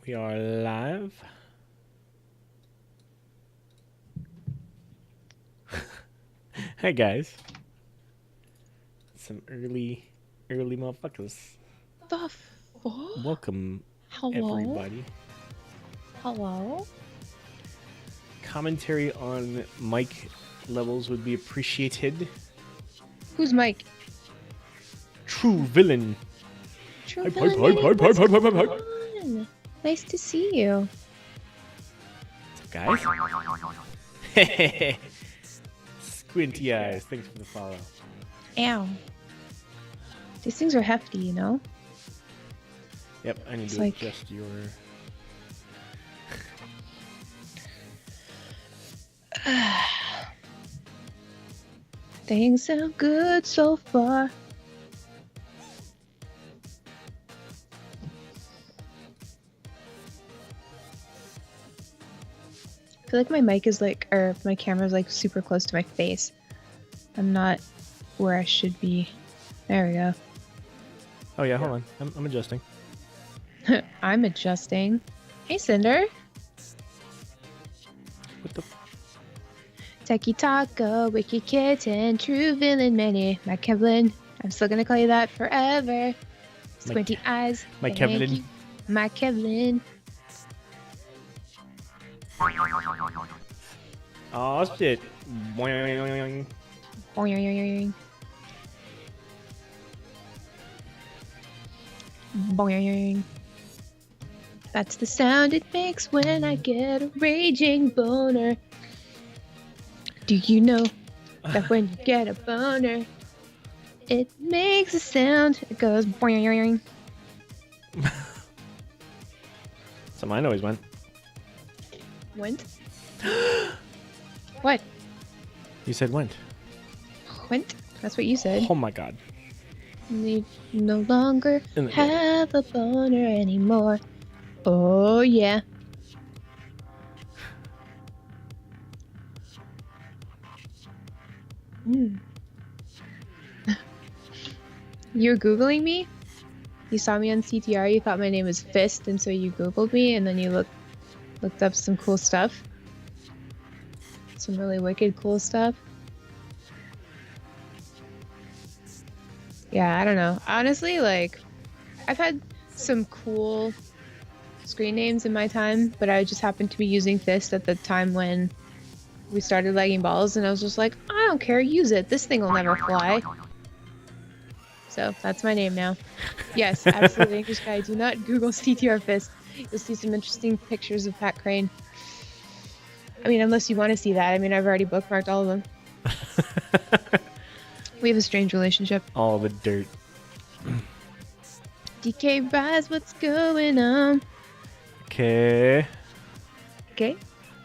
We are live. Hi guys. Some early motherfuckers. The fuck? Welcome Hello? everybody. Hello? Commentary on mic levels would be appreciated. Who's Mike? True villain. True Hype, Villain hype, Minnie, hype, what's hype, hype, hype, going hype. on? Nice to see you. What's up, guys? Squinty eyes. Thanks for the follow. Ow. These things are hefty, you know? Yep, I need It's to like- adjust your... Things sound good so far. I feel like my mic is like, or my camera is like super close to my face. I'm not where I should be. There we go. Oh yeah, hold on. I'm adjusting. I'm adjusting. Hey, Cinder. What the... Techie Taco, Wiki Kitten, True Villain Minnie, Mike Kevlin. I'm still gonna call you that forever. Squinty eyes. Mike thank Kevlin. you. Mike Kevlin. Oh shit. Boing. Boing. Boing. That's the sound it makes when I get a raging boner. Do you know that when you get a boner, it makes a sound? It goes boing. So mine always went. Went? What? You said went. Went? That's what you said. Oh my god. You no longer In the- have a boner anymore. Oh yeah. You were Googling me? You saw me on CTR, you thought my name was Fist, and so you Googled me, and then you looked up some cool stuff. Some really wicked cool stuff. Yeah, I don't know. Honestly, like, I've had some cool screen names in my time, but I just happened to be using Fist at the time when we started lagging balls, and I was just like, I don't care, use it. This thing will never fly. So that's my name now. Yes, absolutely, English guy. Do not Google CTR Fist. You'll see some interesting pictures of Pat Crane. I mean, unless you want to see that. I mean, I've already bookmarked all of them. We have a strange relationship. All the dirt. DK Rise, what's going on? Okay. Okay.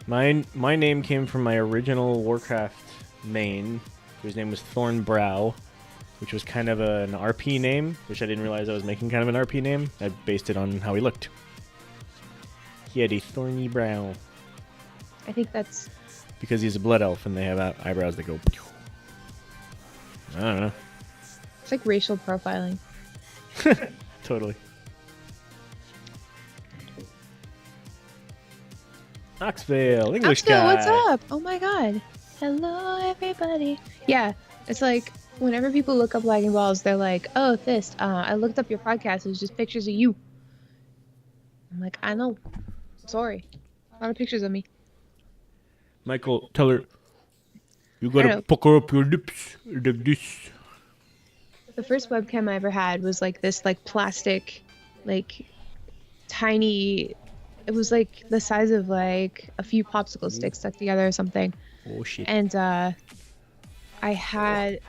My name came from my original Warcraft main, whose name was Thornbrow, which was kind of an RP name, which I didn't realize I was making kind of an RP name. I based it on how he looked. He had a thorny brow. I think that's... Because he's a blood elf and they have eyebrows that go... I don't know. It's like racial profiling. Totally. Knoxville, English Axel, guy. what's up? Oh my god. Hello, everybody. Yeah, it's like whenever people look up lagging balls, they're like, oh, Fist, I looked up your podcast. It was just pictures of you. I'm like, I know. Sorry. A lot of pictures of me. Michael, tell her you I gotta know. pucker up your lips like this. The first webcam I ever had was like this, like plastic, like tiny. It was like the size of like a few popsicle sticks stuck together or something. Oh shit. And I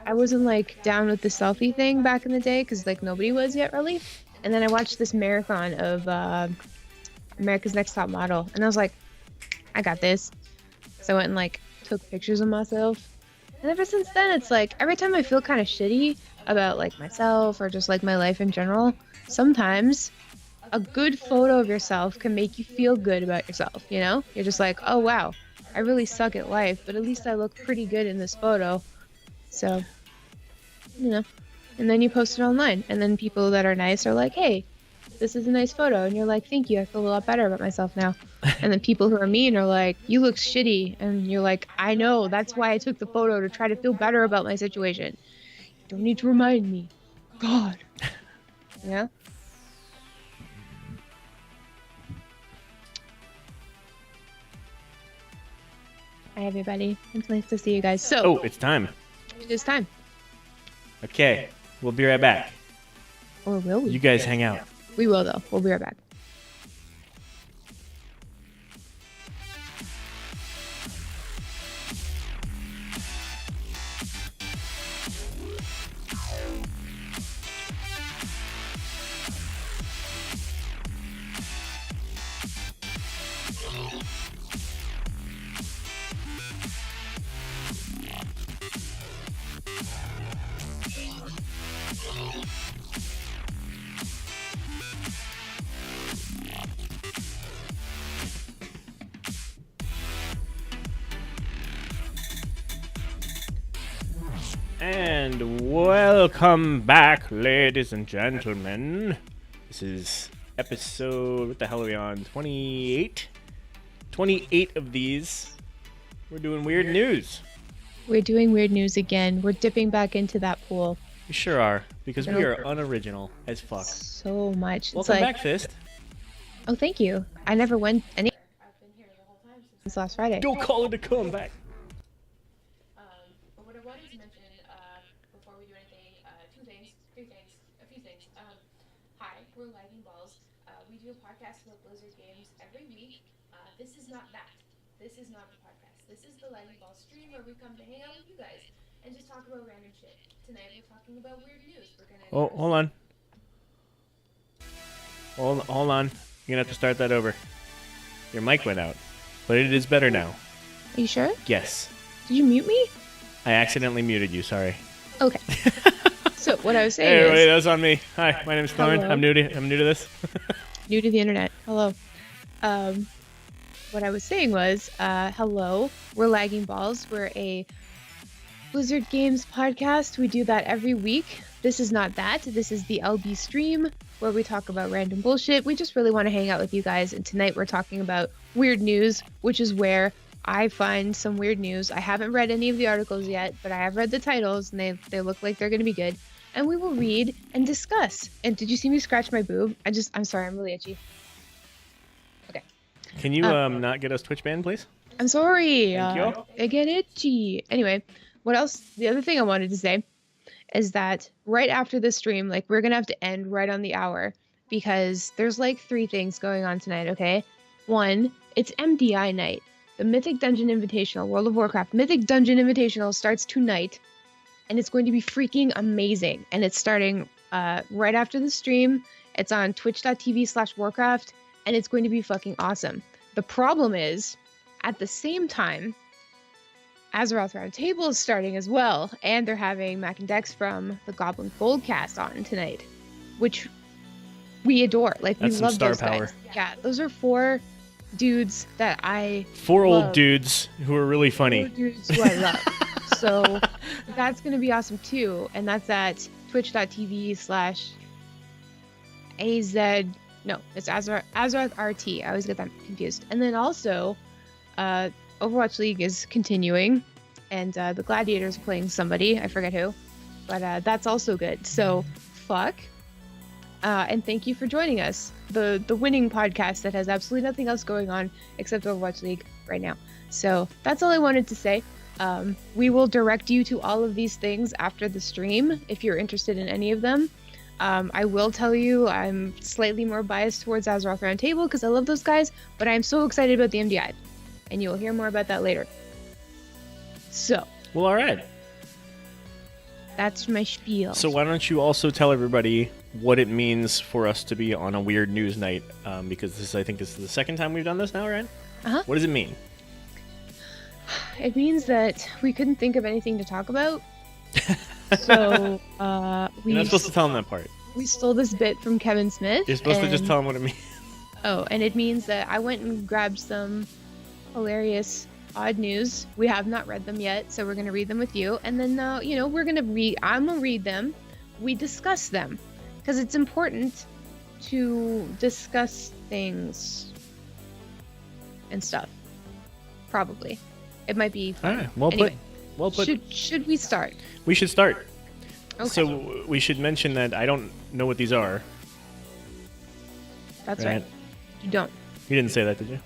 wasn't like down with the selfie thing back in the day because like nobody was yet really. And then I watched this marathon of America's Next Top Model, and I was like, I got this. So I went and like took pictures of myself. And ever since then, it's like every time I feel kind of shitty about like myself or just like my life in general, sometimes a good photo of yourself can make you feel good about yourself, you know? You're just like, oh wow, I really suck at life, but at least I look pretty good in this photo. So, you know. And then you post it online, and then people that are nice are like, hey, this is a nice photo. And you're like, thank you. I feel a lot better about myself now. And then people who are mean are like, you look shitty. And you're like, I know. That's why I took the photo, to try to feel better about my situation. You don't need to remind me. God. Yeah. Hi, everybody. It's nice to see you guys. So, Oh, it's time. it is time. Okay, we'll be right back. Or will we? You guys hang out. We will, though. We'll be right back. And welcome back, ladies and gentlemen. This is episode, what the hell are we on? 28? 28 of these. We're doing weird news. We're doing weird news again. We're dipping back into that pool We sure are, because we are unoriginal as fuck. so much. Welcome it's like, back, Fist. oh, thank you. I never went any. I've been here the whole time since last Friday. Don't call it a comeback. But what I wanted to mention before we do anything, a few things. Hi, we're Lagging Balls. We do a podcast about Blizzard games every week. This is not that. This is not the podcast. This is the Lagging Balls stream where we come to hang out with you guys and just talk about random shit. Tonight we're talking about weird news. We're gonna. Oh, hold on. Hold on. You're gonna have to start that over. Your mic went out, but it is better now. Are you sure? Yes. Did you mute me? I accidentally muted you, sorry. Okay. So what I was saying Hey, is, wait, that was on me. Hi, my name is Thorn. Hello. I'm new to this. new to the internet. Hello. What I was saying was, hello. We're Lagging Balls. We're a Blizzard Games podcast. We do that every week. This is not that. This is the LB stream where we talk about random bullshit. We just really want to hang out with you guys. And tonight we're talking about weird news, which is where I find some weird news. I haven't read any of the articles yet, but I have read the titles and they look like they're going to be good. And we will read and discuss. And did you see me scratch my boob? I'm sorry, I'm really itchy. Okay. Can you not get us Twitch banned, please? I'm sorry. Thank you. I get itchy. Anyway, what else? The other thing I wanted to say is that right after this stream, like, we're going to have to end right on the hour because there's like 3 things going on tonight, okay? 1, it's MDI night. The Mythic Dungeon Invitational, World of Warcraft Mythic Dungeon Invitational starts tonight, and it's going to be freaking amazing. And it's starting right after the stream. It's on twitch.tv/Warcraft, and it's going to be fucking awesome. The problem is, at the same time, Azeroth Roundtable is starting as well, and they're having Mac and Dex from the Goblin Goldcast on tonight, which we adore. Like, That's we some love star those power. guys. Yeah, those are 4 dudes that I 4 love. old dudes who are really funny. 4 dudes who I love. So that's gonna be awesome too, and that's at twitch.tv/AZ. No, it's Azeroth RT. I always get that confused. And then also, Overwatch League is continuing, and the Gladiators are playing somebody. I forget who, but that's also good. So fuck. And thank you for joining us. The winning podcast that has absolutely nothing else going on except Overwatch League right now. So that's all I wanted to say. We will direct you to all of these things after the stream if you're interested in any of them. I will tell you I'm slightly more biased towards Azeroth Roundtable because I love those guys, but I'm so excited about the MDI. And you'll hear more about that later. So, Well, all right. that's my spiel. So why don't you also tell everybody what it means for us to be on a weird news night? Because this, I think, is the second time we've done this now, right? Uh-huh. What does it mean? It means that we couldn't think of anything to talk about. So, You're not supposed to tell them that part. we stole this bit from Kevin Smith. You're supposed to just and- tell them what it means. Oh, and it means that I went and grabbed some hilarious odd news. We have not read them yet, so we're going to read them with you. And then, we're going to read, I'm going to read them. We discuss them. Because it's important to discuss things and stuff. Probably. It might be fun. Ah, well Anyway, put. Well put. should we start? We should start. Okay. So we should mention that I don't know what these are. That's right. You don't. You didn't say that, did you?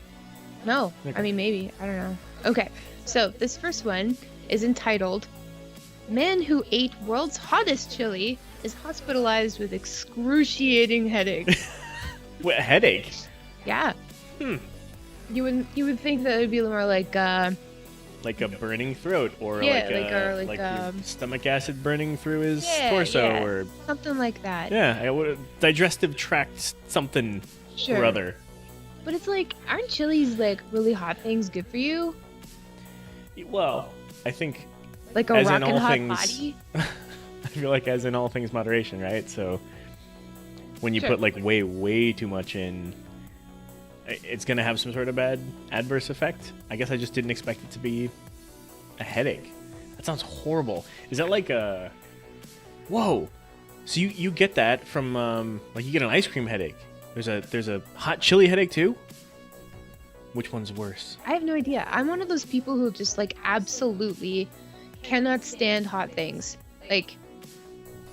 No. Okay. I mean, maybe. I don't know. Okay. So this first one is entitled Man Who Ate World's Hottest Chili is Hospitalized with Excruciating Headache. What, a headache? Yeah. Hmm. You would think that it would be more like Like a burning throat, or Yeah, like, like, your stomach acid burning through his yeah, torso, yeah. or something like that. digestive tract something Sure. or other. But it's like, aren't chilies like really hot things good for you? Well, I think Like a As in rockin' all hot things- body? I feel like as in all things moderation, right? So when you Sure. put like way too much in, it's gonna have some sort of bad adverse effect. I guess I just didn't expect it to be a headache. That sounds horrible. Is that like a... Whoa. So you get that from like you get an ice cream headache. There's a hot chili headache too? Which one's worse? I have no idea. I'm one of those people who just like absolutely cannot stand hot things. Like,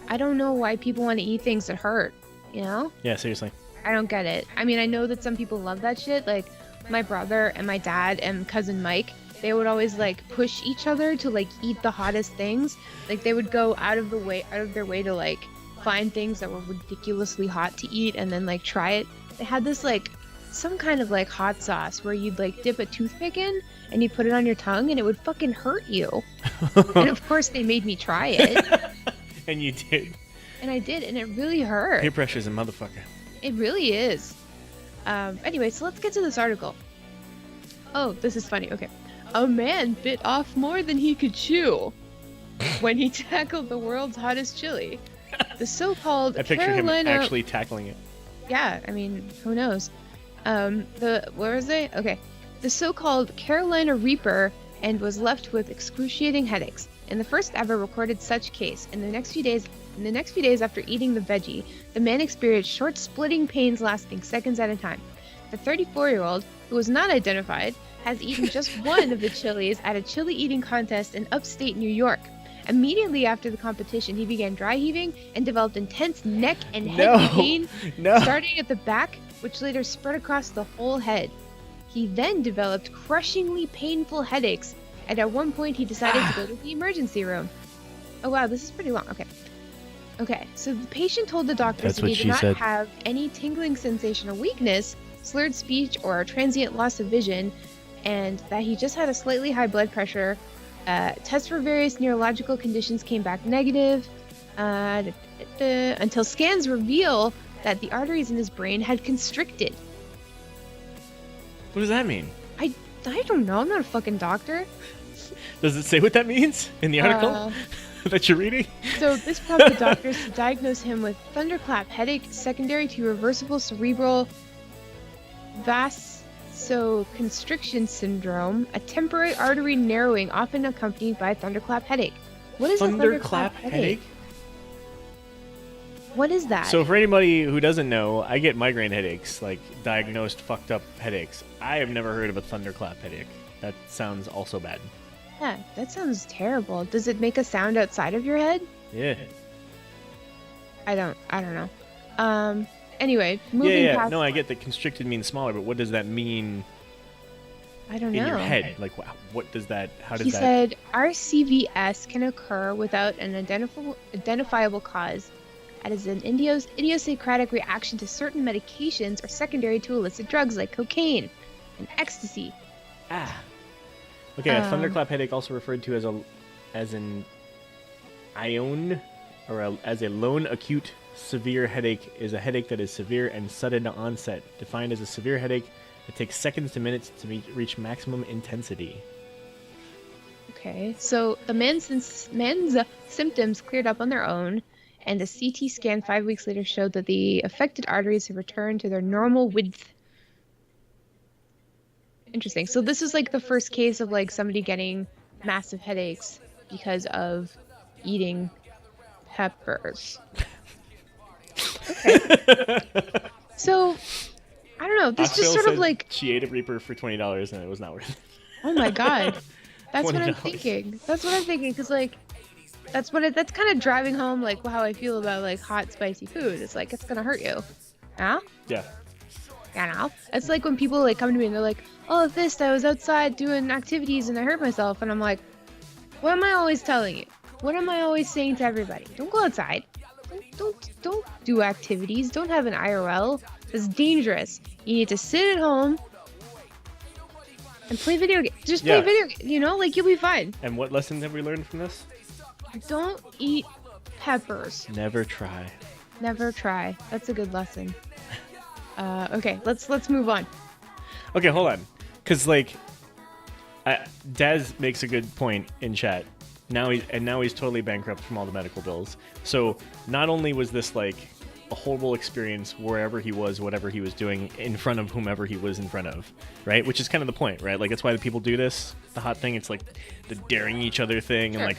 I don't know why people want to eat things that hurt, you know? Yeah, seriously. I don't get it. I mean, I know that some people love that shit. Like, my brother and my dad and cousin Mike, they would always like push each other to like eat the hottest things. Like, they would go out of their way to like find things that were ridiculously hot to eat and then like try it. They had this like some kind of like hot sauce where you'd like dip a toothpick in and you put it on your tongue and it would fucking hurt you. And of course they made me try it. And you did. And I did, and it really hurt. Peer pressure's a motherfucker. It really is. Anyway, so let's get to this article. Oh, this is funny. Okay. A man bit off more than he could chew when he tackled the world's hottest chili. The so-called I picture Carolina... him actually tackling it. Yeah, I mean, who knows? Where was they? Okay. The so-called Carolina Reaper and was left with excruciating headaches. In the first ever recorded such case, in the next few days after eating the veggie, the man experienced short splitting pains lasting seconds at a time. The 34-year-old, who was not identified, has eaten just one of the chilies at a chili eating contest in upstate New York. Immediately after the competition, he began dry heaving and developed intense neck and head pain, No. starting at the back, which later spread across the whole head. He then developed crushingly painful headaches, and at one point he decided to go to the emergency room. Oh wow, this is pretty long. Okay, so the patient told the doctors That's that what he she did not said. have any tingling sensation or weakness, slurred speech, or transient loss of vision, and that he just had a slightly high blood pressure. Tests for various neurological conditions came back negative, until scans reveal that the arteries in his brain had constricted. What does that mean? I don't know, I'm not a fucking doctor. Does it say what that means in the article Uh, that you're reading? So this prompted doctors to diagnose him with thunderclap headache secondary to reversible cerebral vasoconstriction syndrome, a temporary artery narrowing often accompanied by thunderclap headache. What is a thunderclap headache? What is that? So for anybody who doesn't know, I get migraine headaches, like diagnosed fucked up headaches. I have never heard of a thunderclap headache. That sounds also bad. Yeah, that sounds terrible. Does it make a sound outside of your head? Yeah. I don't know. Anyway, moving Yeah. past. No, I get that constricted means smaller, but what does that mean I don't in know. your head? Like, what does that? How does He that? said RCVS can occur without an identifiable cause. It is an idiosyncratic reaction to certain medications or secondary to illicit drugs like cocaine and ecstasy. Okay, a thunderclap headache, also referred to as an ion, or as a lone acute severe headache, is a headache that is severe and sudden onset, defined as a severe headache that takes seconds to minutes to reach maximum intensity. Okay, so the man's symptoms cleared up on their own, and a CT scan 5 weeks later showed that the affected arteries have returned to their normal width. Interesting. So this is like the first case of like somebody getting massive headaches because of eating peppers. Okay. So, I don't know. This just Oxtail sort of said like, she ate a Reaper for $20 and it was not worth it. oh my god. That's what I'm $20. thinking. That's what I'm thinking. Because, like, that's kind of driving home, like, how I feel about, like, hot, spicy food. It's like, it's going to hurt you. Yeah? Yeah. You know? It's like when people, like, come to me and they're like, oh, this, I was outside doing activities and I hurt myself. And I'm like, what am I always telling you? What am I always saying to everybody? Don't go outside. Don't do activities. Don't have an IRL. It's dangerous. You need to sit at home and play video games. Just play video games, you know? Like, you'll be fine. And what lessons have we learned from this? Don't eat peppers. Never try. Never try. That's a good lesson. Okay, let's move on. Okay, hold on. Because, like, Daz makes a good point in chat. Now he's totally bankrupt from all the medical bills. So not only was this, like, a horrible experience wherever he was, whatever he was doing, in front of whomever he was in front of, right? Which is kind of the point, right? Like, that's why the people do this. The hot thing, it's like the daring each other thing, and like,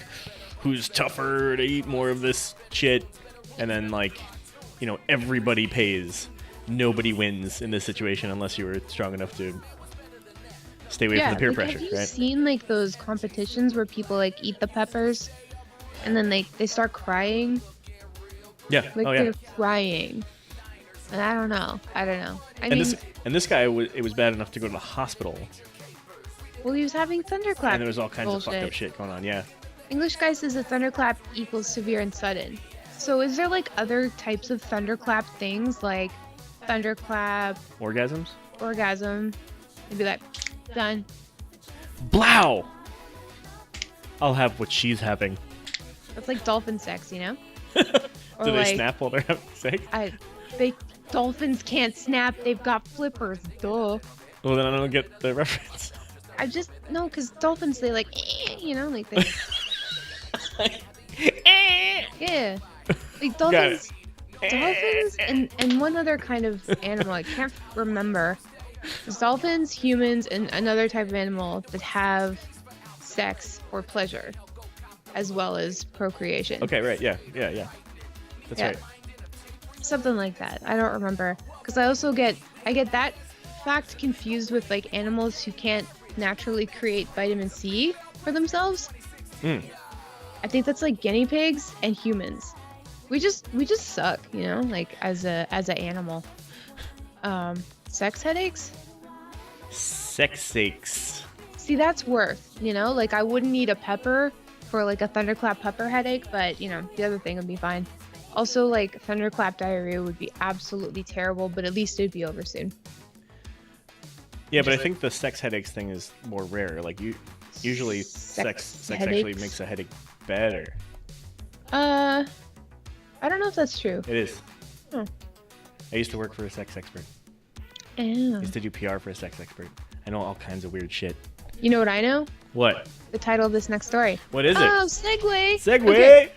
who's tougher to eat more of this shit? And then, like, you know, everybody pays. Nobody wins in this situation unless you were strong enough to stay away from the peer pressure, have you right? seen, like, those competitions where people, like, eat the peppers and then, like, they start crying? Yeah. Like, Oh yeah. they're crying. And I don't know. I mean, This guy it was bad enough to go to the hospital, well, he was having thunderclap. and there was all kinds of fucked bullshit. up shit going on. Yeah. English guy says a thunderclap equals severe and sudden. So is there, like, other types of thunderclap things, like thunderclap, Orgasms. orgasm? It'd be like, done. Blow. I'll have what she's having. That's like dolphin sex, you know? Or Do they like, snap while they're having sex? Dolphins can't snap. They've got flippers. Duh. Well, then I don't get the reference. No, because dolphins, they like, you know, like they, yeah. Like dolphins, and one other kind of animal, I can't remember. There's dolphins, humans, and another type of animal that have sex for pleasure, as well as procreation. Okay, right. Yeah. That's Yeah. right. Something like that. I don't remember. Because I get that fact confused with, like, animals who can't naturally create vitamin C for themselves. I think that's like guinea pigs and humans. We just suck, you know, like, as a animal. Sex headaches? Sex sakes. See, that's worth, you know, like, I wouldn't eat a pepper for, like, a thunderclap pepper headache, but, you know, the other thing would be fine. Also, like, thunderclap diarrhea would be absolutely terrible, but at least it'd be over soon. Yeah, but I think the sex headaches thing is more rare. Like, usually sex actually headaches? makes a headache better. I don't know if that's true. It is. Oh. I used to work for a sex expert. I Oh. used to do PR for a sex expert. I know all kinds of weird shit. You know what I know? What? The title of this next story. What is it? Oh, segue! Segue! Okay.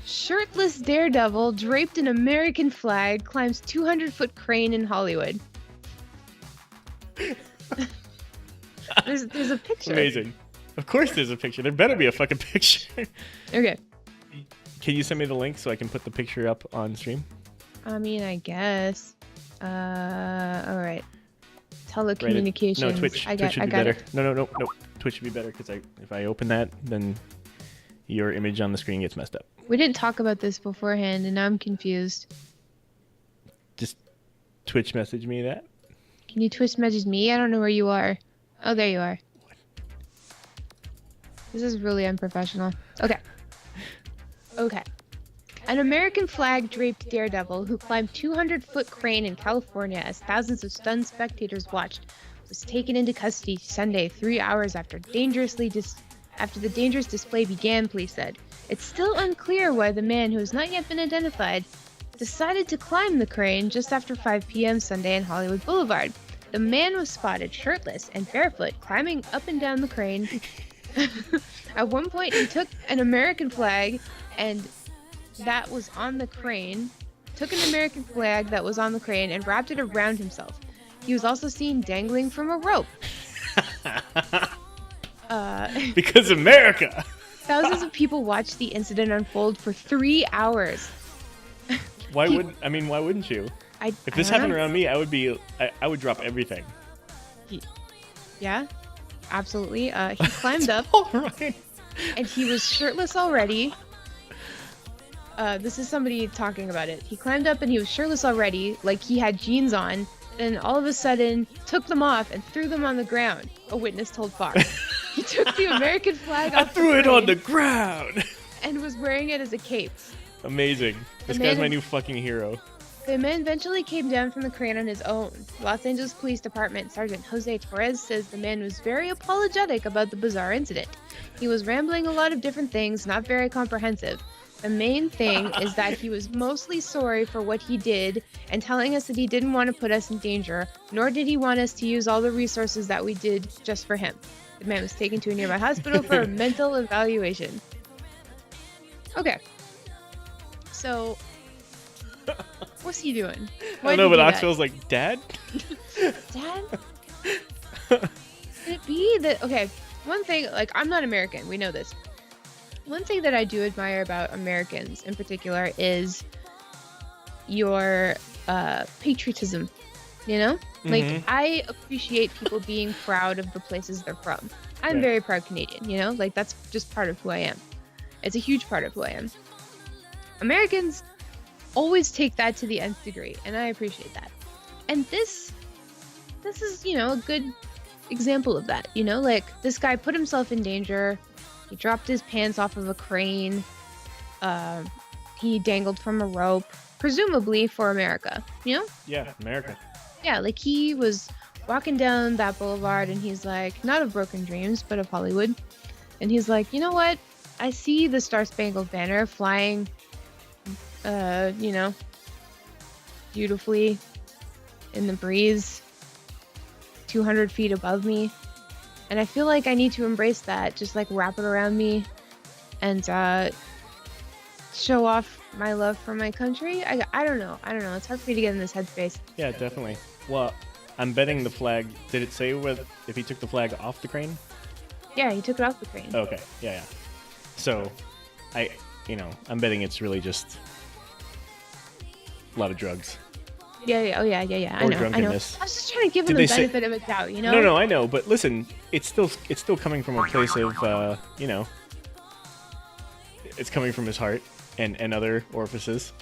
Shirtless daredevil draped in American flag climbs 200-foot crane in Hollywood. There's a picture. Amazing. Of course there's a picture. There better be a fucking picture. Okay. Can you send me the link so I can put the picture up on stream? I mean, I guess. All right. Telecommunications. No, Twitch. I Twitch would got be better. it. No. Twitch would be better because if I open that, then your image on the screen gets messed up. We didn't talk about this beforehand, and now I'm confused. Just Twitch message me that. Can you Twitch message me? I don't know where you are. Oh, there you are. This is really unprofessional. Okay. An American flag draped daredevil who climbed 200-foot crane in California as thousands of stunned spectators watched was taken into custody Sunday, 3 hours after the dangerous display began, police said. It's still unclear why the man, who has not yet been identified, decided to climb the crane just after 5 p.m. Sunday on Hollywood Boulevard. The man was spotted shirtless and barefoot climbing up and down the crane. At one point, he took an American flag and that was on the crane, and wrapped it around himself. He was also seen dangling from a rope. Because America. Thousands of people watched the incident unfold for 3 hours. Why wouldn't you? If this happened around me, I would drop everything. Yeah, absolutely. He climbed up, All right. and he was shirtless already. This is somebody talking about it. He climbed up and he was shirtless already, like he had jeans on. Then all of a sudden, took them off and threw them on the ground. A witness told Fox. He took the American flag off. I threw it on the ground. And was wearing it as a cape. Amazing. This guy's my new fucking hero. The man eventually came down from the crane on his own. Los Angeles Police Department Sergeant Jose Torres says the man was very apologetic about the bizarre incident. He was rambling a lot of different things, not very comprehensive. The main thing is that he was mostly sorry for what he did and telling us that he didn't want to put us in danger, nor did he want us to use all the resources that we did just for him. The man was taken to a nearby hospital for a mental evaluation. Okay. So, what's he doing? I don't know, but Oxfell's like, Dad? Dad? Could it be that... Okay, one thing, like, I'm not American. We know this. One thing that I do admire about Americans in particular is your patriotism, you know? Like, I appreciate people being proud of the places they're from. I'm very proud Canadian, you know? Like, that's just part of who I am. It's a huge part of who I am. Americans always take that to the nth degree, and I appreciate that. And this is, you know, a good example of that, you know? Like, this guy put himself in danger. He dropped his pants off of a crane. He dangled from a rope, presumably for America, you know? Yeah, America. Yeah, like he was walking down that boulevard and he's like, not of broken dreams, but of Hollywood. And he's like, you know what? I see the Star-Spangled Banner flying, you know, beautifully in the breeze, 200 feet above me. And I feel like I need to embrace that, just like wrap it around me and show off my love for my country. I don't know. It's hard for me to get in this headspace. Yeah, definitely. Well, I'm betting the flag. Did it say if he took the flag off the crane? Yeah, he took it off the crane. Okay. Yeah. So, I'm betting it's really just a lot of drugs. Yeah. Oh, yeah. I know. Drunkenness. I was just trying to give him the benefit of a doubt, you know? No, I know. But listen, it's still coming from a place of, you know, it's coming from his heart and other orifices.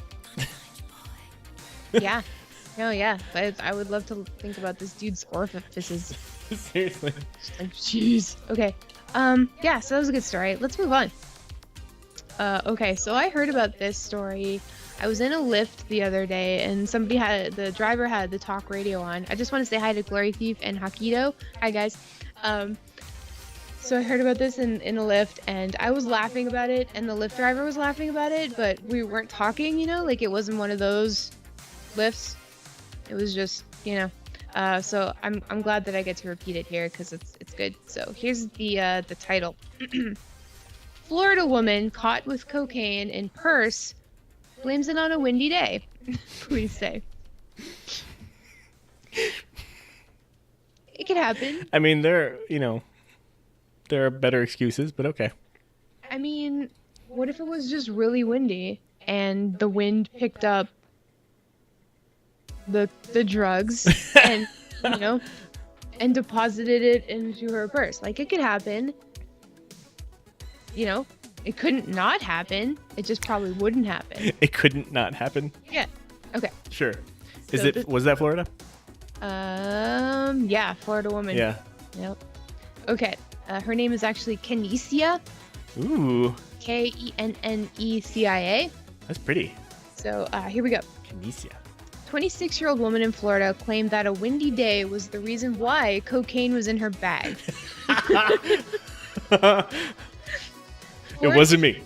Yeah. No, yeah. But I would love to think about this dude's orifices. Seriously. Just like, jeez. Okay. Yeah, so that was a good story. Let's move on. Okay, so I heard about this story. I was in a Lyft the other day, and the driver had the talk radio on. I just want to say hi to Glory Thief and Hakido. Hi, guys. So I heard about this in a Lyft, and I was laughing about it, and the Lyft driver was laughing about it, but we weren't talking, you know? Like, it wasn't one of those Lyfts. It was just, you know. So I'm glad that I get to repeat it here, because it's good. So here's the title. Florida woman caught with cocaine in purse blames it on a windy day. Please say. It could happen. I mean, there are better excuses, but okay. I mean, what if it was just really windy and the wind picked up the drugs and, you know, and deposited it into her purse? Like, it could happen. You know, it couldn't not happen. It just probably wouldn't happen. It couldn't not happen? Yeah. Okay. Sure. So was that Florida? Yeah, Florida woman. Yeah. Yep. Okay. Her name is actually Kennecia. Ooh. Kennecia. That's pretty. So, here we go. Kennecia. 26-year-old woman in Florida claimed that a windy day was the reason why cocaine was in her bag. It wasn't me.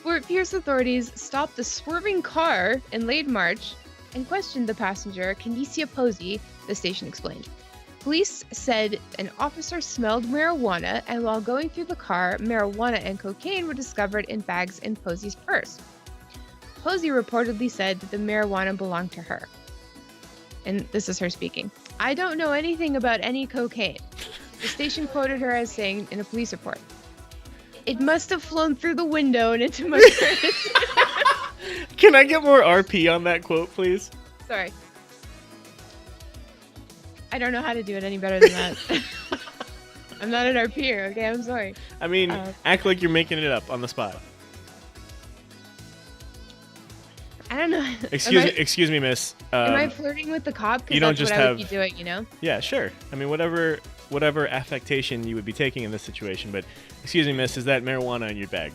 Fort Pierce authorities stopped the swerving car in late March and questioned the passenger, Kennecia Posey, the station explained. Police said an officer smelled marijuana, and while going through the car, marijuana and cocaine were discovered in bags in Posey's purse. Posey reportedly said that the marijuana belonged to her. And this is her speaking. "I don't know anything about any cocaine." The station quoted her as saying in a police report, "It must have flown through the window and into my purse." Can I get more RP on that quote, please? Sorry. I don't know how to do it any better than that. I'm not an RPer, okay? I'm sorry. I mean, act like you're making it up on the spot. I don't know. Excuse me, miss. Am I flirting with the cop? You Because don't that's just what I have- would be doing, you know? Yeah, sure. I mean, whatever affectation you would be taking in this situation, but excuse me, miss, is that marijuana in your bag?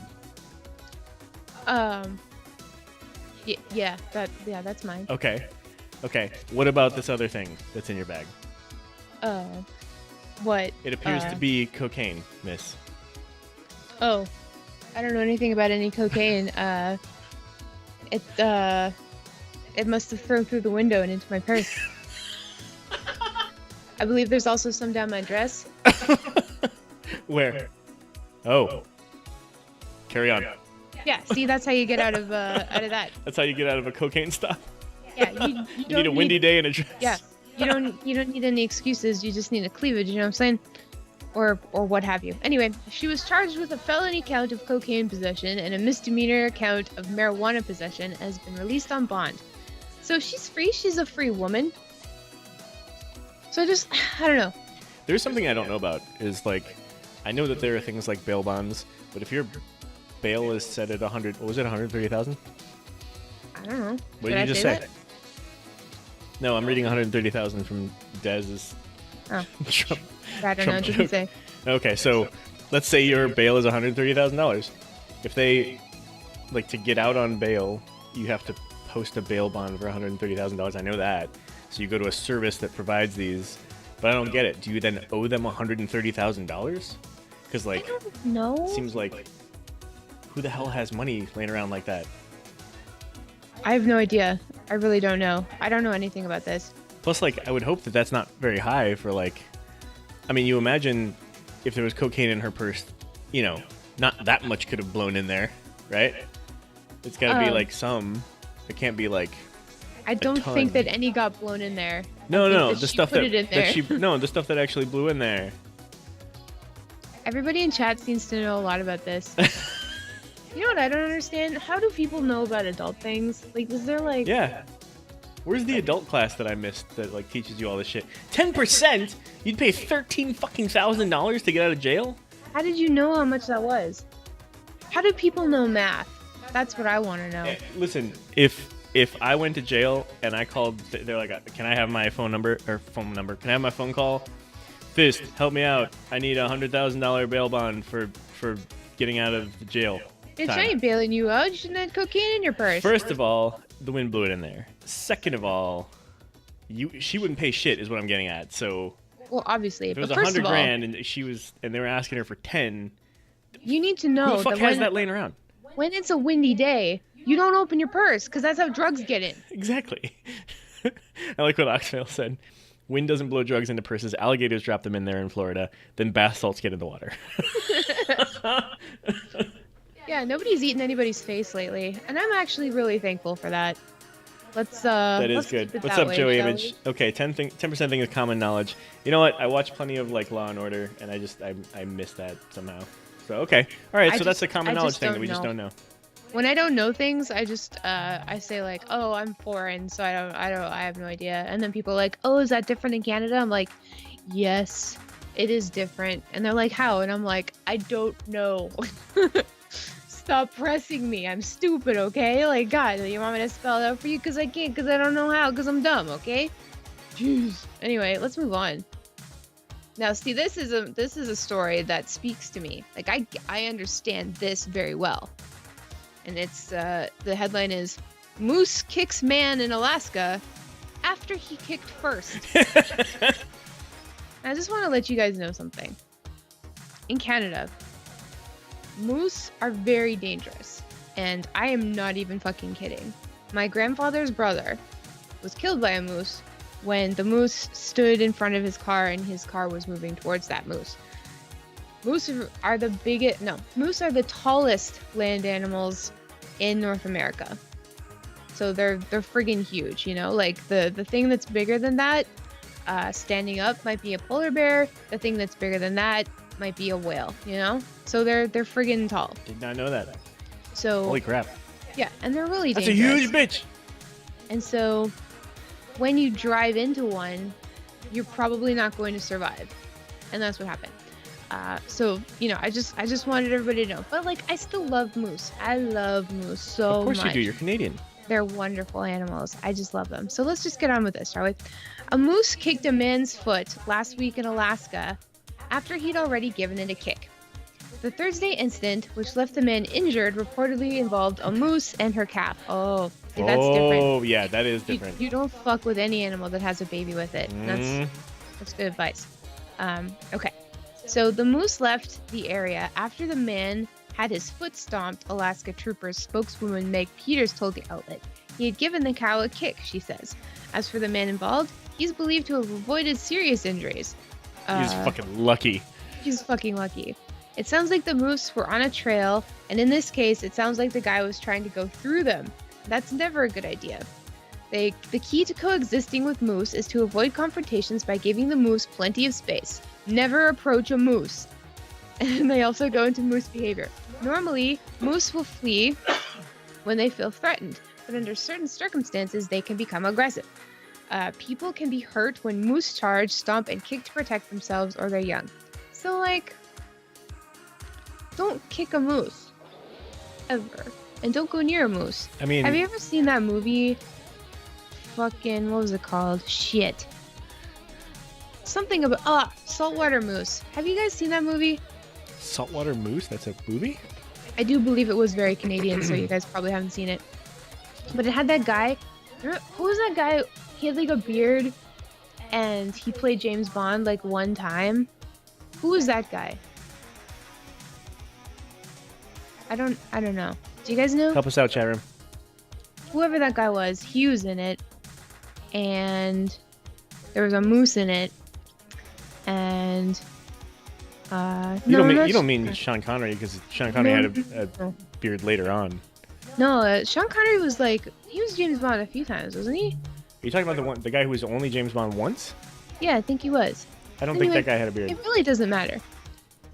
Yeah, that's mine. Okay. What about this other thing that's in your bag? What? It appears to be cocaine, miss. Oh, I don't know anything about any cocaine. It must have thrown through the window and into my purse. I believe there's also some down my dress. Where? Oh. Carry on. Yeah, see, that's how you get out of that. That's how you get out of a cocaine stop. Yeah, you You need a windy day and a dress. Yeah, you don't need any excuses. You just need a cleavage. You know what I'm saying? Or what have you. Anyway, she was charged with a felony count of cocaine possession and a misdemeanor count of marijuana possession and has been released on bond. So she's free. She's a free woman. So I don't know. There's something I don't know about is like, I know that there are things like bail bonds, but if your bail is set at 100, what was it, 130,000? I don't know. What did you just say? No, I'm reading 130,000 from Dez's Trump. I don't know. Trump It doesn't joke. say. Okay, so let's say your bail is $130,000. If they, like, to get out on bail, you have to post a bail bond for $130,000. I know that. So you go to a service that provides these, but I don't get it. Do you then owe them $130,000? Because, like, No. it seems like, who the hell has money laying around like that? I have no idea. I really don't know. I don't know anything about this. Plus, like, I would hope that that's not very high for, like, I mean, you imagine if there was cocaine in her purse, you know, not that much could have blown in there, right? It's got to be, like, some. It can't be, like, I don't ton. think that any got blown in there. no, think no, that the she stuff put it in there. the stuff that actually blew in there. Everybody in chat seems to know a lot about this. You know what I don't understand? How do people know about adult things? Like, is there like... Yeah. Where's the adult class that I missed that, like, teaches you all this shit? 10%? You'd pay $13,000 to get out of jail? How did you know how much that was? How do people know math? That's what I want to know. Eh, listen, if I went to jail and I called, they're like, can I have my phone number? Can I have my phone call? Fist, help me out. I need a $100,000 bail bond for getting out of the jail. Bitch, I time. ain't bailing you out. You shouldn't have cocaine in your purse. First of all, the wind blew it in there. Second of all, she wouldn't pay shit is what I'm getting at. So Well, obviously. if it was But first $100 of all, grand and they were asking her for 10, you need to who know the fuck that has when, that laying around? when it's a windy day, you don't open your purse because that's how drugs get in. Exactly. I like what Oxvale said. Wind doesn't blow drugs into purses. Alligators drop them in there in Florida. Then bath salts get in the water. Yeah, nobody's eaten anybody's face lately, and I'm actually really thankful for that. Let's That is let's good. keep it What's that up, way, Joey shall Image? Okay, 10% thing is common knowledge. You know what? I watch plenty of like Law and Order, and I missed that somehow. So okay, all right. So that's a common I knowledge just thing that don't we just know. don't know. When I don't know things, I just I say like, oh, I'm foreign, so I have no idea. And then people are like, oh, is that different in Canada? I'm like, yes, it is different. And they're like, how? And I'm like, I don't know. Stop pressing me. I'm stupid, okay? Like, God, you want me to spell it out for you? Because I can't, because I don't know how, because I'm dumb, okay? Jeez. Anyway, let's move on. Now, see, this is a story that speaks to me. Like, I understand this very well. And it's, the headline is, Moose kicks man in Alaska after he kicked first. I just want to let you guys know something. In Canada, moose are very dangerous. And I am not even fucking kidding. My grandfather's brother was killed by a moose when the moose stood in front of his car and his car was moving towards that moose. Moose are the tallest land animals in North America. So they're friggin' huge, you know? Like the thing that's bigger than that, standing up, might be a polar bear. The thing that's bigger than that might be a whale, you know? So they're friggin' tall. Did not know that. So Holy crap! yeah, and they're really That's a dangerous. huge bitch. And so when you drive into one, you're probably not going to survive, and that's what happened. So you know, I just wanted everybody to know. But like, I still love moose. I love moose so much. Of course you do. You're Canadian. They're wonderful animals. I just love them. So let's just get on with this, shall we? A moose kicked a man's foot last week in Alaska after he'd already given it a kick. The Thursday incident, which left the man injured, reportedly involved a moose and her calf. Oh, see, that's different. Oh, yeah, that is different. You don't fuck with any animal that has a baby with it. That's good advice. Okay. So the moose left the area after the man had his foot stomped, Alaska Troopers spokeswoman Meg Peters told the outlet. He had given the cow a kick, she says. As for the man involved, he's believed to have avoided serious injuries. He's fucking lucky. He's fucking lucky. It sounds like the moose were on a trail, and in this case, it sounds like the guy was trying to go through them. That's never a good idea. The key to coexisting with moose is to avoid confrontations by giving the moose plenty of space. Never approach a moose. And they also go into moose behavior. Normally, moose will flee when they feel threatened, but under certain circumstances, they can become aggressive. People can be hurt when moose charge, stomp, and kick to protect themselves or their young. So, like, don't kick a moose. Ever. And don't go near a moose. I mean... Have you ever seen that movie? Fucking, what was it called? Shit. Something about... Saltwater Moose. Have you guys seen that movie? Saltwater Moose? That's a movie? I do believe it was very Canadian, so you guys probably haven't seen it. But it had that guy. Who was that guy? He had like a beard, and he played James Bond like one time. Who was that guy? I don't know. Do you guys know? Help us out, chat room. Whoever that guy was, he was in it, and there was a moose in it, and you don't mean Sean Connery, because Sean Connery had a beard later on. No, Sean Connery was like, he was James Bond a few times, wasn't he? Are you talking about the guy who was only James Bond once? Yeah, I think he was. I don't think that guy had a beard. It really doesn't matter.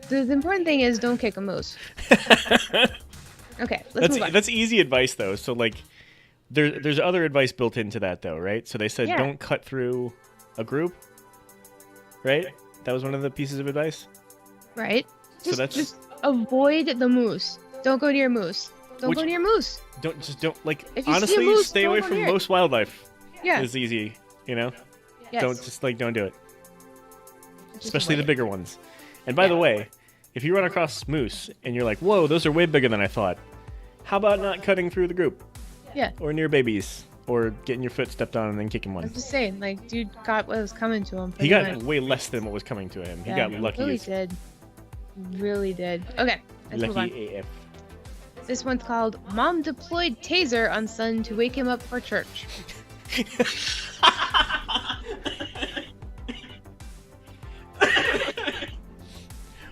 The important thing is don't kick a moose. Okay, let's move on. That's easy advice though. So like, there's other advice built into that though, right? So they said don't cut through a group, right? That was one of the pieces of advice. Right. Just avoid the moose. Don't go near moose. Don't go near moose. Don't like. If you see a honestly, moose, stay away from most wildlife. Yeah. Is easy, you know. Yes. Don't do it. Especially the bigger ones. And by the way, if you run across moose and you're like, whoa, those are way bigger than I thought, how about not cutting through the group? Yeah. Or near babies. Or getting your foot stepped on and then kicking one. I'm just saying, like, dude got what was coming to him. He got way less than what was coming to him. He got lucky. Really did. Okay, let's move on. Lucky AF. This one's called Mom Deployed Taser on Son to Wake Him Up for Church.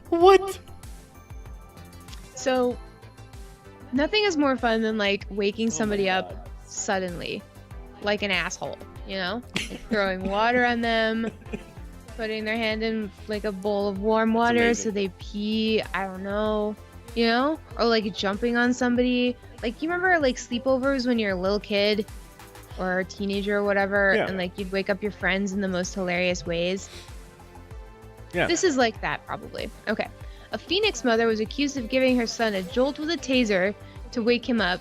What? So, nothing is more fun than like waking somebody up suddenly, like an asshole, you know? Like, throwing water on them, putting their hand in like a bowl of warm water so they pee, I don't know, you know? Or like jumping on somebody. Like, you remember like sleepovers when you're a little kid or a teenager or whatever, and like you'd wake up your friends in the most hilarious ways? Yeah. This is like that, probably. Okay. A Phoenix mother was accused of giving her son a jolt with a taser to wake him up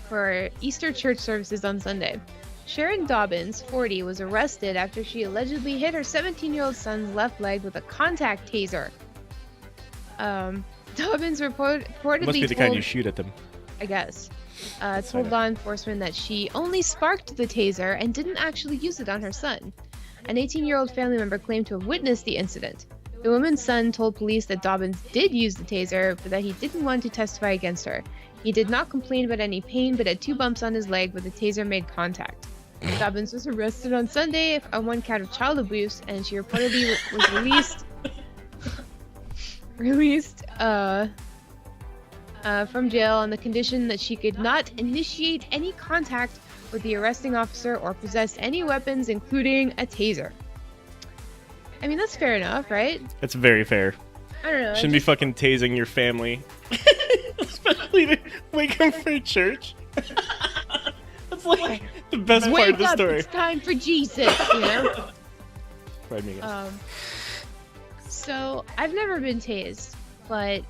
for Easter church services on Sunday. Sharon Dobbins, 40, was arrested after she allegedly hit her 17-year-old son's left leg with a contact taser. Dobbins reportedly Must be the kind you shoot at them. I guess. Told law enforcement that she only sparked the taser and didn't actually use it on her son. An 18-year-old family member claimed to have witnessed the incident. The woman's son told police that Dobbins did use the taser, but that he didn't want to testify against her. He did not complain about any pain, but had 2 bumps on his leg where the taser made contact. Dobbins was arrested on Sunday on 1 count of child abuse, and she reportedly was released from jail on the condition that she could not initiate any contact with the arresting officer or possess any weapons, including a taser. I mean, that's fair enough, right? That's very fair. I don't know. Shouldn't be fucking tasing your family. Especially to wake them for church. That's That's like the best part Wake of the up! story. It's time for Jesus. You know. Pardon me, guys. So I've never been tased, but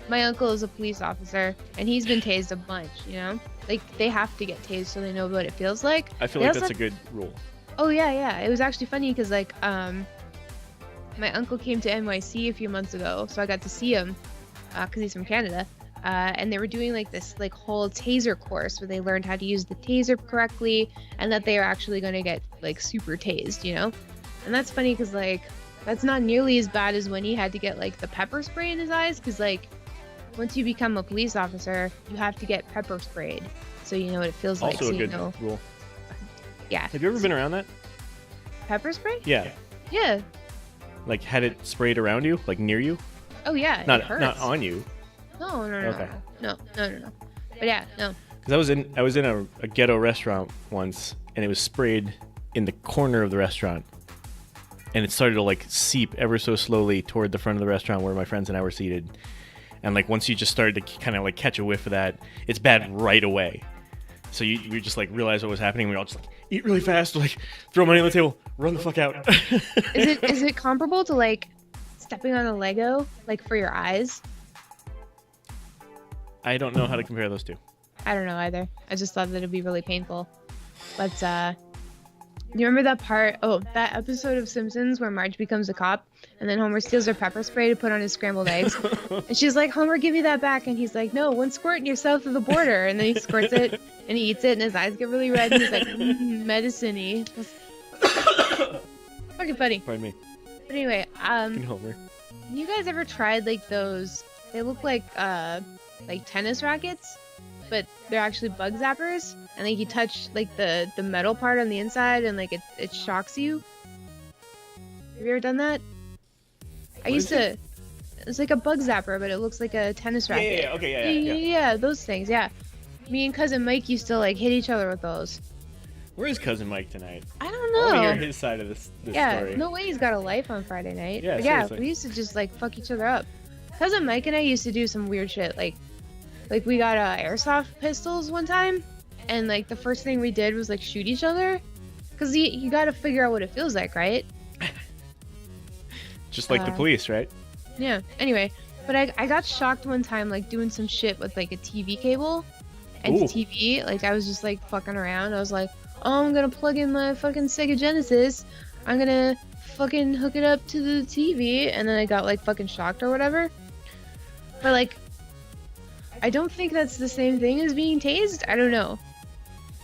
my uncle is a police officer and he's been tased a bunch. You know, like they have to get tased so they know what it feels like. I feel They like also that's a good rule. Oh yeah. It was actually funny because like my uncle came to NYC a few months ago, so I got to see him because he's from Canada. And they were doing like this like whole taser course where they learned how to use the taser correctly and that they are actually going to get like super tased, you know? And that's funny because like that's not nearly as bad as when he had to get like the pepper spray in his eyes because like once you become a police officer, you have to get pepper sprayed so you know what it feels like. Also So a you good know. rule. Yeah. Have you ever been around that? Pepper spray? Yeah. Yeah. Like had it sprayed around you, like near you, Oh yeah. It not hurts. on you. No. Okay. No. But yeah, no. Because I was in a ghetto restaurant once, and it was sprayed in the corner of the restaurant, and it started to like seep ever so slowly toward the front of the restaurant where my friends and I were seated. And like once you just started to kind of like catch a whiff of that, it's bad right away. So you just like realize what was happening. We all just like eat really fast, like throw money on the table, run the fuck out. Is it comparable to like stepping on a Lego, like for your eyes? I don't know how to compare those two. I don't know either. I just thought that it'd be really painful. But you remember that part? Oh, that episode of Simpsons where Marge becomes a cop and then Homer steals her pepper spray to put on his scrambled eggs, and she's like, "Homer, give me that back," and he's like, "No, one squirt and you're south of the border," and then he squirts it and he eats it and his eyes get really red and he's like, medicine-y. Fucking funny. Pardon me. But anyway, Fucking Homer. you guys ever tried like those? They look like tennis rackets, but they're actually bug zappers. And like you touch like the metal part on the inside, and like it shocks you. Have you ever done that? I used to. It's like a bug zapper, but it looks like a tennis racket. Yeah. Okay. Yeah. Yeah, those things. Yeah. Me and cousin Mike used to like hit each other with those. Where is cousin Mike tonight? I don't I want to hear know. his side of this Yeah, story. no way he's got a life on Friday night. Yeah, But yeah, seriously. we used to just like fuck each other up. Cousin Mike and I used to do some weird shit. Like we got airsoft pistols one time, and like the first thing we did was like shoot each other, cause you got to figure out what it feels like, right? Just like the police, right? Yeah. Anyway, but I got shocked one time like doing some shit with like a TV cable, and Ooh. the TV, like I was just like fucking around. I was like, oh, I'm gonna plug in my fucking Sega Genesis. I'm gonna fucking hook it up to the TV, and then I got like fucking shocked or whatever. But like, I don't think that's the same thing as being tased. I don't know.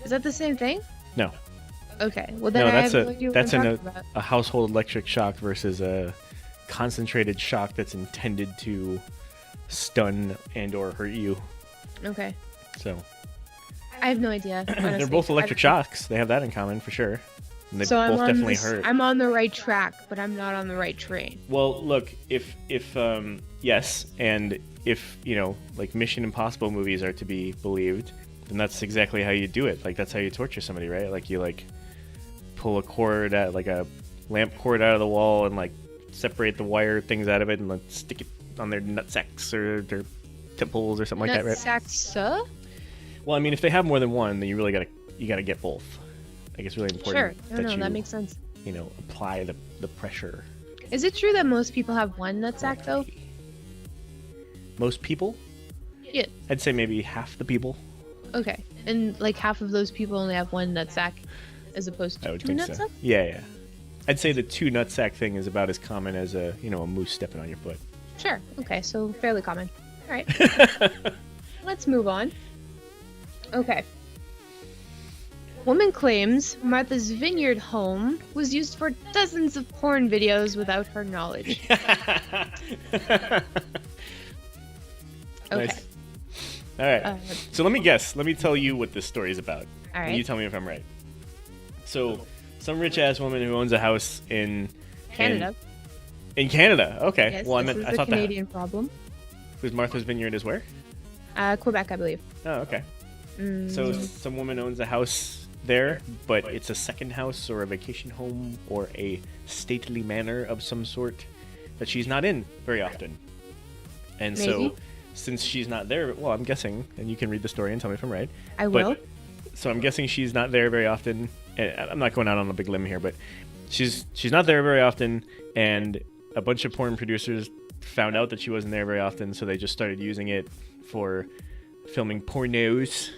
Is that the same thing? No. Okay. Well then No, I that's have no idea what that's I'm a talking about. household electric shock versus a concentrated shock that's intended to stun and or hurt you. Okay. So I have no idea. they're honestly. both electric I- shocks. They have that in common for sure. And they So both definitely this, hurt. I'm on the right track, but I'm not on the right train. Well, look, if yes, and if like Mission Impossible movies are to be believed, then that's exactly how you do it. Like that's how you torture somebody, right? Like you like pull a cord out, like a lamp cord out of the wall, and like separate the wire things out of it, and like stick it on their nutsacks or their temples or something like that, right? Nutsack, Well, I mean, if they have more than one, then you really gotta get both. Like it's really Sure. important No, you that makes sense. apply the pressure. Is it true that most people have one nutsack though? Most people? Yeah. I'd say maybe half the people. Okay. And like half of those people only have one nutsack, as opposed I to would two think nutsacks. so. Yeah. I'd say the two nutsack thing is about as common as a moose stepping on your foot. Sure. Okay. So fairly common. All right. Let's move on. Okay. Woman claims Martha's Vineyard home was used for dozens of porn videos without her knowledge. Okay. Nice. All right. So let me guess. Let me tell you what this story is about. All And right. you tell me if I'm right. So, some rich ass woman who owns a house in Canada. In Canada. Okay. Yes, Well, this is I a thought Canadian problem. that was Martha's Vineyard is where? Quebec, I believe. Oh, okay. So some woman owns a house there, but it's a second house or a vacation home or a stately manor of some sort that she's not in very often. And so, Maybe. since she's not there, well, I'm guessing, and you can read the story and tell me if I'm right. I will. So I'm guessing she's not there very often. I'm not going out on a big limb here, but she's not there very often, and a bunch of porn producers found out that she wasn't there very often, so they just started using it for filming pornos.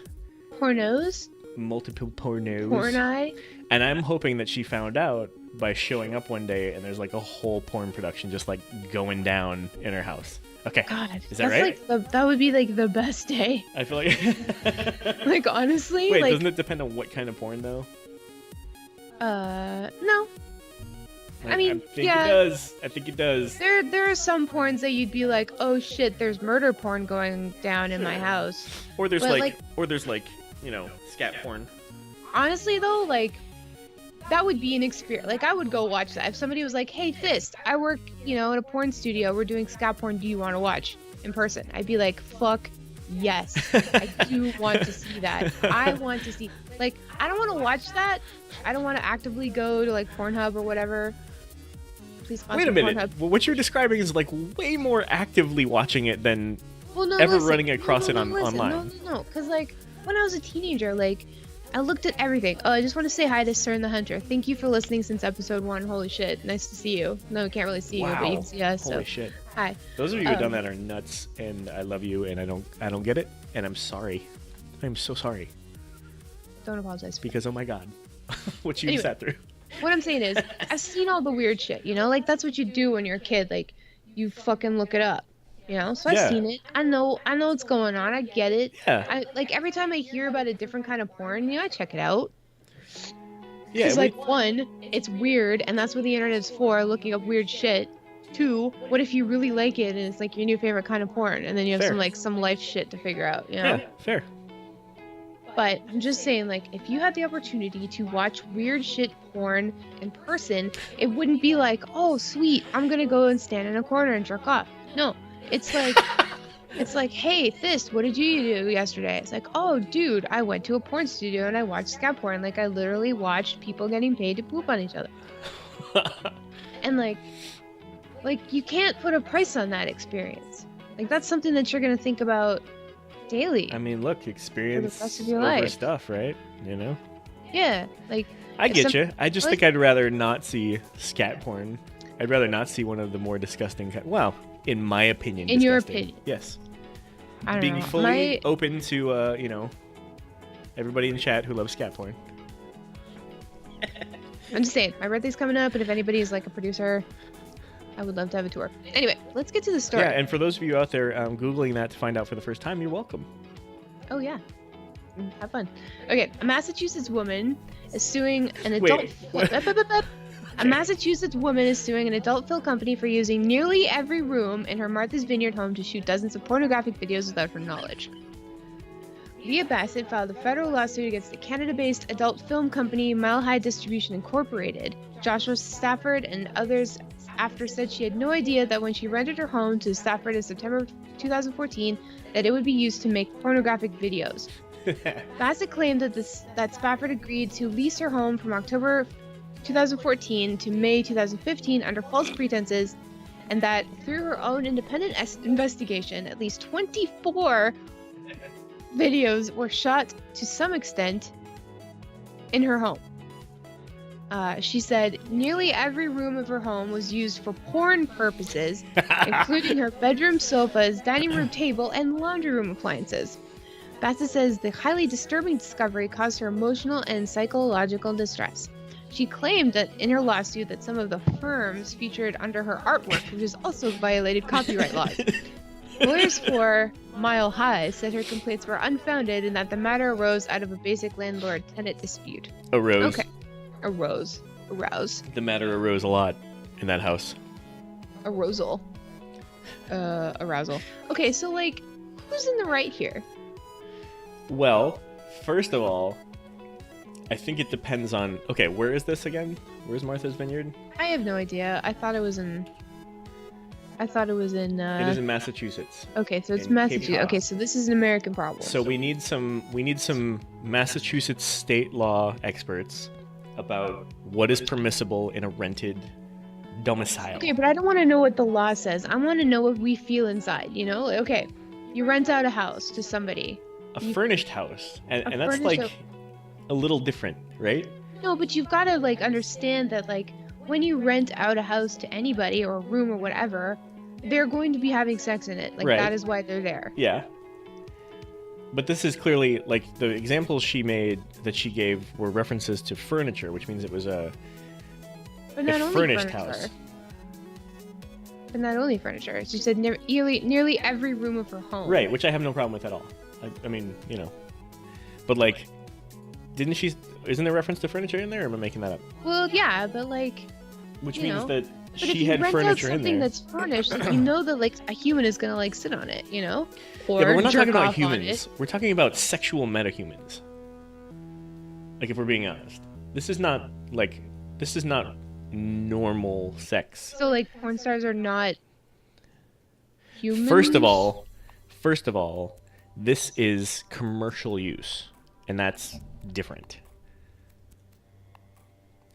Pornos? Multiple pornos. Porni? And I'm hoping that she found out by showing up one day and there's like a whole porn production just like going down in her house. Okay. God, is that right? Like that would be like the best day. I feel like. Like honestly. Wait, like, doesn't it depend on what kind of porn though? No. Like, I mean, I think yeah. it does. I think it does. There are some porns that you'd be like, oh shit, there's murder porn going down in my house. Or there's But, like, you know, scat porn. Honestly though, like that would be an experience. Like I would go watch that. If somebody was like, hey Fist, I work, in a porn studio, we're doing scat porn, do you want to watch in person? I'd be like, fuck yes. I do want to see that. I want to see, like, I don't want to watch that. I don't want to actively go to like Pornhub or whatever. Please sponsor Wait a minute. Pornhub. Well, what you're describing is like way more actively watching it than Well, no, ever listen. running across it Listen. online. No, because like when I was a teenager, like I looked at everything. Oh, I just want to say hi to Cern the Hunter. Thank you for listening since episode 1. Holy shit, nice to see you. No, we can't really see you, but you can see us. Holy So shit. hi. Those of you who've done that are nuts, and I love you, and I don't get it, and I'm sorry. I'm so sorry Don't apologize. because oh my god, what you Anyway. sat through. What I'm saying is, I've seen all the weird shit. Like that's what you do when you're a kid. Like you fucking look it up. So Yeah. I've seen it. I know what's going on. I get it. Yeah. I like every time I hear about a different kind of porn, I check it out. Yeah. Because, like, one, it's weird, and that's what the internet is for, looking up weird shit. 2, what if you really like it and it's, like, your new favorite kind of porn, and then you have Fair. some life shit to figure out, Yeah. Fair. But I'm just saying, like, if you had the opportunity to watch weird shit porn in person, it wouldn't be like, oh, sweet, I'm gonna go and stand in a corner and jerk off. No, it's like... It's like, hey, Fist, what did you do yesterday? It's like, oh, dude, I went to a porn studio and I watched scat porn. Like, I literally watched people getting paid to poop on each other. And, like, you can't put a price on that experience. Like, that's something that you're going to think about daily. I mean, look, experience rest of your over life. stuff, right? Yeah, like... I if get some- you. I just think I'd rather not see scat porn. I'd rather not see one of the more disgusting well, in my opinion, In your disgusting. opinion. Yes. I don't Being know. fully open to, everybody in chat who loves scat porn. I'm just saying, my birthday's coming up, and if anybody's, like, a producer, I would love to have a tour. Anyway, let's get to the story. Yeah, and for those of you out there Googling that to find out for the first time, you're welcome. Oh, yeah. Have fun. Okay, a Massachusetts woman is suing an adult... Wait, what? A Massachusetts woman is suing an adult film company for using nearly every room in her Martha's Vineyard home to shoot dozens of pornographic videos without her knowledge. Leah Bassett filed a federal lawsuit against the Canada-based adult film company Mile High Distribution Incorporated. Joshua Stafford and others after said she had no idea that when she rented her home to Stafford in September 2014 that it would be used to make pornographic videos. Bassett claimed that Stafford agreed to lease her home from October 2014 to May 2015 under false pretenses, and that through her own independent investigation, at least 24 videos were shot to some extent in her home. She said nearly every room of her home was used for porn purposes, including her bedroom sofas, dining room table, and laundry room appliances. Bassett says the highly disturbing discovery caused her emotional and psychological distress. She claimed that in her lawsuit that some of the firms featured under her artwork, which has also violated copyright laws. Lawyers for Mile High said her complaints were unfounded and that the matter arose out of a basic landlord-tenant dispute. Arose. Okay. Arouse. The matter arose a lot in that house. Arousal. Arousal. Okay, so, like, who's in the right here? Well, first of all, I think it depends on... Okay, where is this again? Where's Martha's Vineyard? I have no idea. I thought it was in... It is in Massachusetts. Okay, so it's in Massachusetts. Cape Cod. Okay, so this is an American problem. So we need some Massachusetts state law experts about what is permissible in a rented domicile. Okay, but I don't want to know what the law says. I want to know what we feel inside, Okay, you rent out a house to somebody. A furnished house, and that's furnished like house. a little different, right? No, but you've got to like understand that like when you rent out a house to anybody or a room or whatever, they're going to be having sex in it. Like Right. that is why they're there. Yeah. But this is clearly like the examples she gave were references to furniture, which means it was a But furnished house. But not only furniture. She said nearly every room of her home. Right, which I have no problem with at all. I mean, you know. But like, isn't there reference to furniture in there, or am I making that up? Well, yeah, but like, Which you means know, that but if she you had rent furniture out in something there. that's furnished, like, you know that like a human is gonna like sit on it, you know, or Yeah, but we're not jerk talking about off on humans. it. We're talking about sexual metahumans. Like, if we're being honest, this is not normal sex. So like, porn stars are not humans. First of all, this is commercial use, and that's different.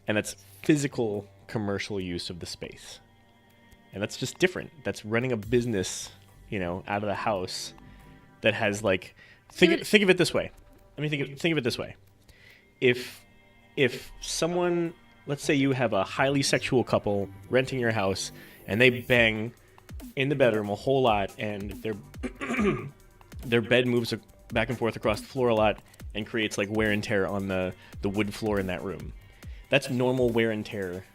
And that's physical commercial use of the space. And that's just different. That's running a business, you know, out of the house that has like think of it this way. Let me think of it this way. If someone, let's say you have a highly sexual couple renting your house and they bang in the bedroom a whole lot, and their bed moves back and forth across the floor a lot and creates like wear and tear on the wood floor in that room. That's normal wear and tear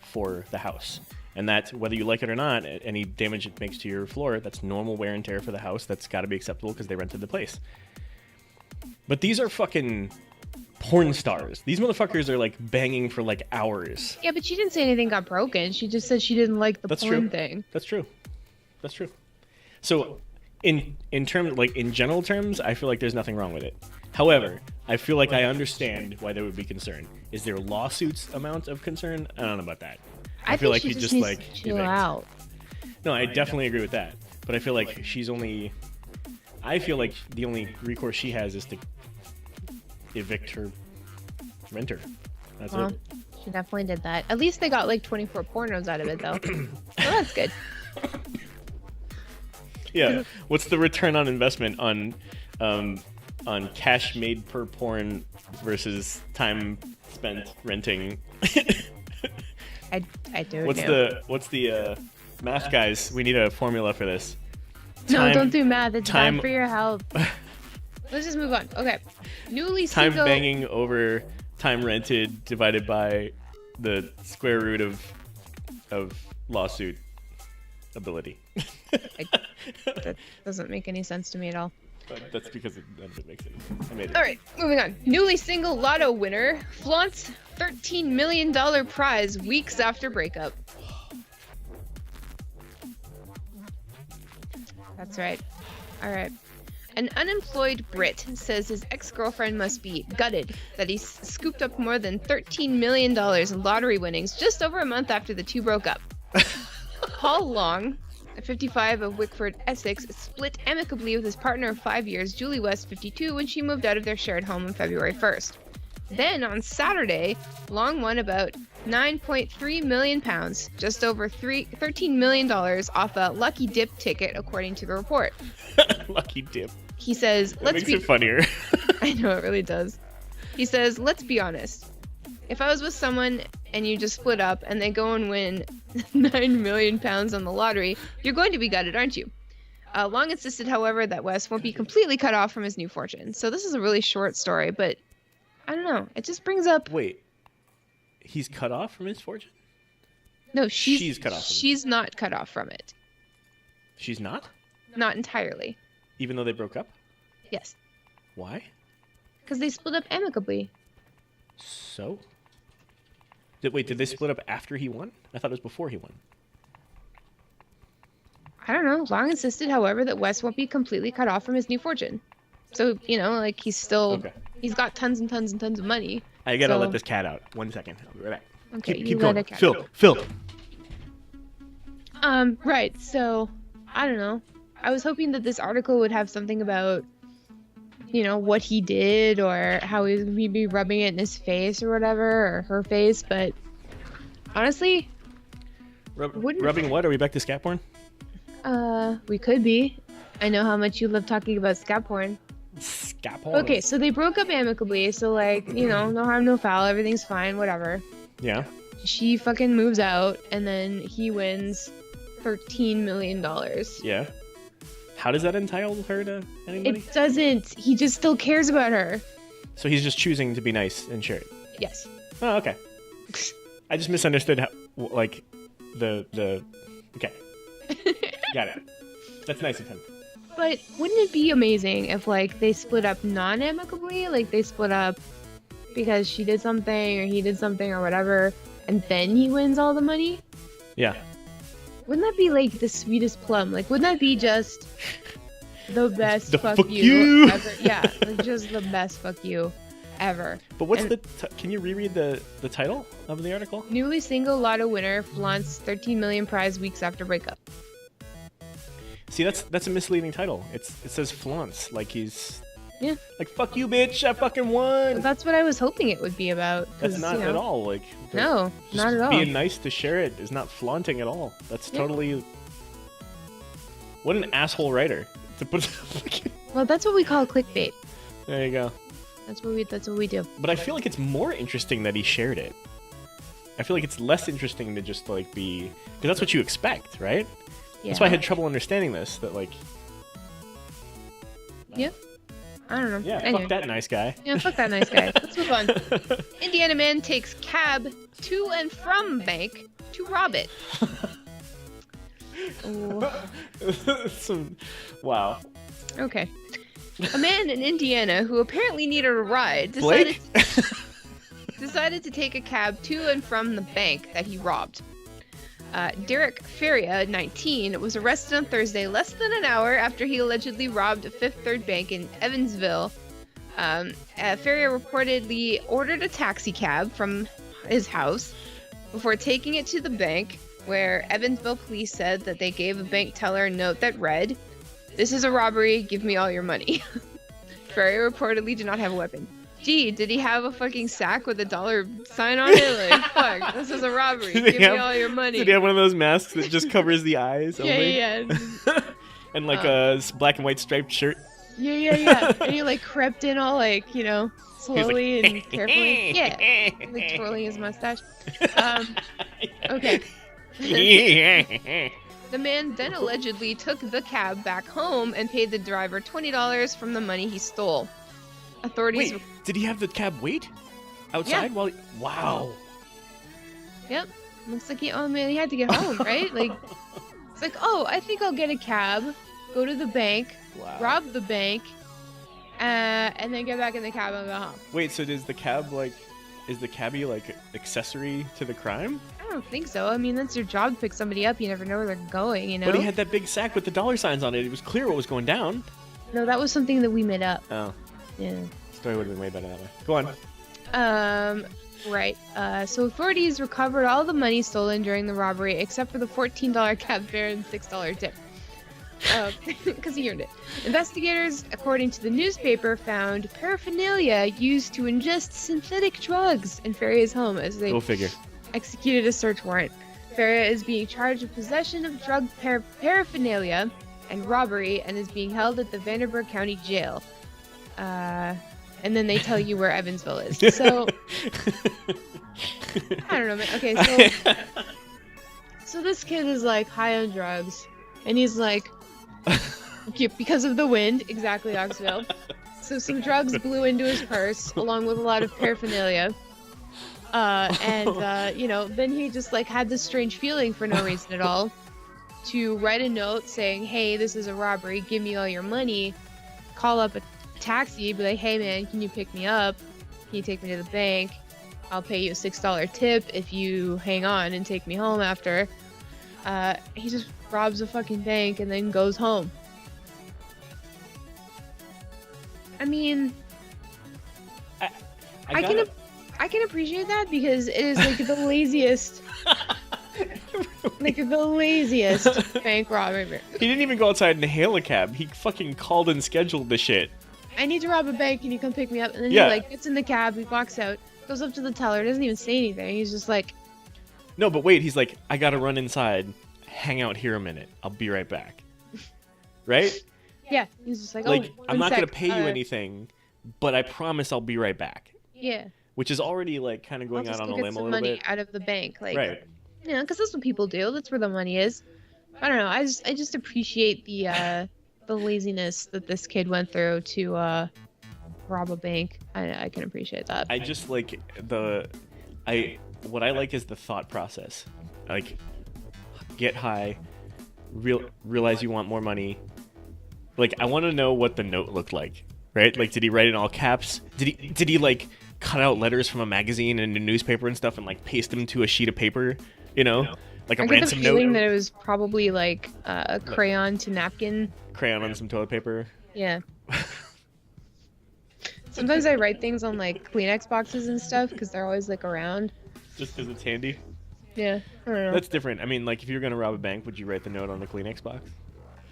for the house. And that, whether you like it or not, any damage it makes to your floor, that's normal wear and tear for the house. That's got to be acceptable because they rented the place. But these are fucking porn stars. These motherfuckers are like banging for like hours. Yeah, but she didn't say anything got broken. She just said she didn't like the That's porn true. thing. That's true. That's true. So, in terms, like in general terms, I feel like there's nothing wrong with it. However, I feel like I understand why there would be concern. Is there lawsuits amount of concern? I don't know about that. I feel think like she you just just needs like to chill evict. out. No, I definitely agree with that. But I feel like I feel like the only recourse she has is to evict her renter. That's Well, it. she definitely did that. At least they got like 24 pornos out of it, though. So that's good. Yeah. What's the return on investment on cash made per porn versus time spent renting? I don't know. What's the math, guys? We need a formula for this. No, don't do math. It's time- bad for your health. Let's just move on. Okay. Newly Time single. banging over time rented divided by the square root of lawsuit ability. That doesn't make any sense to me at all. But that's because none of it makes sense. I made it. All right, moving on. Newly single lotto winner flaunts $13 million prize weeks after breakup. That's right. All right. An unemployed Brit says his ex-girlfriend must be gutted that he scooped up more than $13 million in lottery winnings just over a month after the two broke up. Paul Long, 55 of Wickford, Essex, split amicably with his partner of 5 years, Julie West, 52, when she moved out of their shared home on February 1st. Then, on Saturday, Long won about £9.3 million, just over $13 million off a lucky dip ticket, according to the report. Lucky dip. He says, That let's makes be... it funnier. I know, it really does. He says, let's be honest. If I was with someone and you just split up and they go and win £9 million on the lottery, you're going to be gutted, aren't you? Long insisted, however, that West won't be completely cut off from his new fortune. So this is a really short story, but I don't know. It just brings up... Wait. He's cut off from his fortune? No, She's cut off from it. She's not cut off from it. She's not? Not entirely. Even though they broke up? Yes. Why? Because they split up amicably. So? Did they split up after he won? I thought it was before he won. I don't know. Long insisted, however, that West won't be completely cut off from his new fortune. So, you know, like he's still... Okay. He's got tons and tons and tons of money. I gotta So- let this cat out. 1 second. I'll be right back. Okay, Keep you let going. a cat Phil. Right, so, I don't know. I was hoping that this article would have something about, you know, what he did or how he was going to be rubbing it in his face or whatever, or her face, but honestly, wouldn't- Rubbing what? Are we back to scat porn? we could be. I know how much you love talking about scat porn. Scat gap hole. Okay, so they broke up amicably, so like, you know, no harm, no foul, everything's fine, whatever. Yeah. She fucking moves out, and then he wins $13 million. Yeah. How does that entitle her to any money? It doesn't. He just still cares about her. So he's just choosing to be nice and share it. Yes. Oh, okay. I just misunderstood how, like, the. Okay. Got it. That's nice of him. But wouldn't it be amazing if, like, they split up non-amicably? Like, they split up because she did something or he did something or whatever, and then he wins all the money? Yeah. Wouldn't that be, like, the sweetest plum? Like, wouldn't that be just the best The fuck fuck you you. ever? Yeah, like, just the best fuck you ever. But what's And- can you reread the title of the article? Newly single lotto winner flaunts 13 million prize weeks after breakup. See, that's a misleading title. It says flaunts, like he's. Yeah. Like, fuck you, bitch! I fucking won. But that's what I was hoping it would be about. 'cause, That's not you know, at all like. No, just not at all. Being nice to share it is not flaunting at all. That's Yeah. totally. What an asshole writer to put. Well, that's what we call clickbait. There you go. That's what we do. But I feel like it's more interesting that he shared it. I feel like it's less interesting to just like be because that's what you expect, right? Yeah. That's why I had trouble understanding this. That like, Yeah. I don't know. yeah, Anyway. fuck that nice guy. Yeah, fuck that nice guy. Let's move on. Indiana man takes cab to and from bank to rob it. Ooh. Wow. Okay. A man in Indiana who apparently needed a ride Blake? decided to take a cab to and from the bank that he robbed. Derek Feria, 19, was arrested on Thursday less than an hour after he allegedly robbed a Fifth Third Bank in Evansville. Feria reportedly ordered a taxi cab from his house before taking it to the bank, where Evansville police said that they gave a bank teller a note that read, "This is a robbery, give me all your money." Feria reportedly did not have a weapon. Gee, did he have a fucking sack with a dollar sign on it? Like, fuck, this is a robbery. Did he Give me have- all your money. Did he have one of those masks that just covers the eyes? Yeah, only? yeah, And like a black and white striped shirt. yeah. And he like crept in all like, you know, slowly and carefully. Yeah, like twirling his mustache. Okay. The man then allegedly took the cab back home and paid the driver $20 from the money he stole. Authorities. Wait, did he have the cab wait outside while? Wow. Yep. Looks like oh man, he had to get home, right? Like, it's like, oh, I think I'll get a cab, go to the bank, Wow. rob the bank, and then get back in the cab and go home. Wait, so does the cab like? Is the cabbie like accessory to the crime? I don't think so. I mean, that's your job to pick somebody up. You never know where they're going, you know? But he had that big sack with the dollar signs on it. It was clear what was going down. No, that was something that we made up. Oh, Yeah. story would have been way better that way. Go on. Right. So authorities recovered all the money stolen during the robbery except for the $14 cab fare and $6 tip. Because he earned it. Investigators, according to the newspaper, found paraphernalia used to ingest synthetic drugs in Feria's home as they Go figure. executed a search warrant. Feria is being charged with possession of drug paraphernalia and robbery and is being held at the Vanderburgh County Jail. And then they tell you where Evansville is. So, I don't know, man. Okay, so this kid is like high on drugs, and he's like, because of the wind, exactly, Oxville. So some drugs blew into his purse, along with a lot of paraphernalia. You know, then he just like had this strange feeling for no reason at all to write a note saying, "Hey, this is a robbery. Give me all your money." Call up a taxi, be like, "Hey man, can you pick me up? Can you take me to the bank? I'll pay you a $6 tip if you hang on and take me home after." He just robs a fucking bank and then goes home. I mean, I can appreciate that because it is like the laziest, like the laziest bank robbery. He didn't even go outside and hail a cab. He fucking called and scheduled the shit. I need to rob a bank. Can you come pick me up? And then Yeah. he like gets in the cab. He walks out, goes up to the teller, doesn't even say anything. He's just like, No, but wait, he's like, I gotta run inside, hang out here a minute. I'll be right back. Right? yeah. He's just like, Like, oh, I'm one not gonna sec, pay you anything. but I promise I'll be right back. Yeah. Which is already like kind of I'll going out just on go a get limb a some little money bit. out of the bank, like, Right. you know, because that's what people do. That's where the money is. I don't know. I just appreciate the laziness that this kid went through to rob a bank. I can appreciate that. I just like what I like is the thought process. Like, get high, realize you want more money. Like, I want to know what the note looked like, right? Like, did he write in all caps? Did he like cut out letters from a magazine and a newspaper and stuff and like paste them to a sheet of paper? You know, like a I get the ransom feeling note. that it was probably like a crayon to napkin. Crayon on some toilet paper. Yeah. Sometimes I write things on like Kleenex boxes and stuff because they're always like around. Just because it's handy. Yeah, I don't know. That's different. I mean, like, if you were gonna rob a bank, would you write the note on the Kleenex box?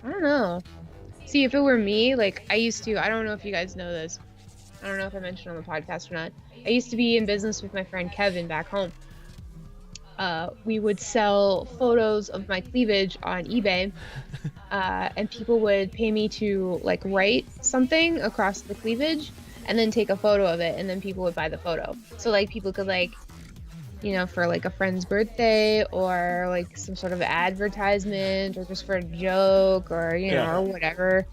I don't know. See, if it were me, like I used to, I don't know if you guys know this. I don't know if I mentioned on the podcast or not. I used to be in business with my friend Kevin back home. We would sell photos of my cleavage on eBay, and people would pay me to like write something across the cleavage and then take a photo of it, and then people would buy the photo. So like people could like, you know, for like a friend's birthday or like some sort of advertisement or just for a joke or, you know, or whatever.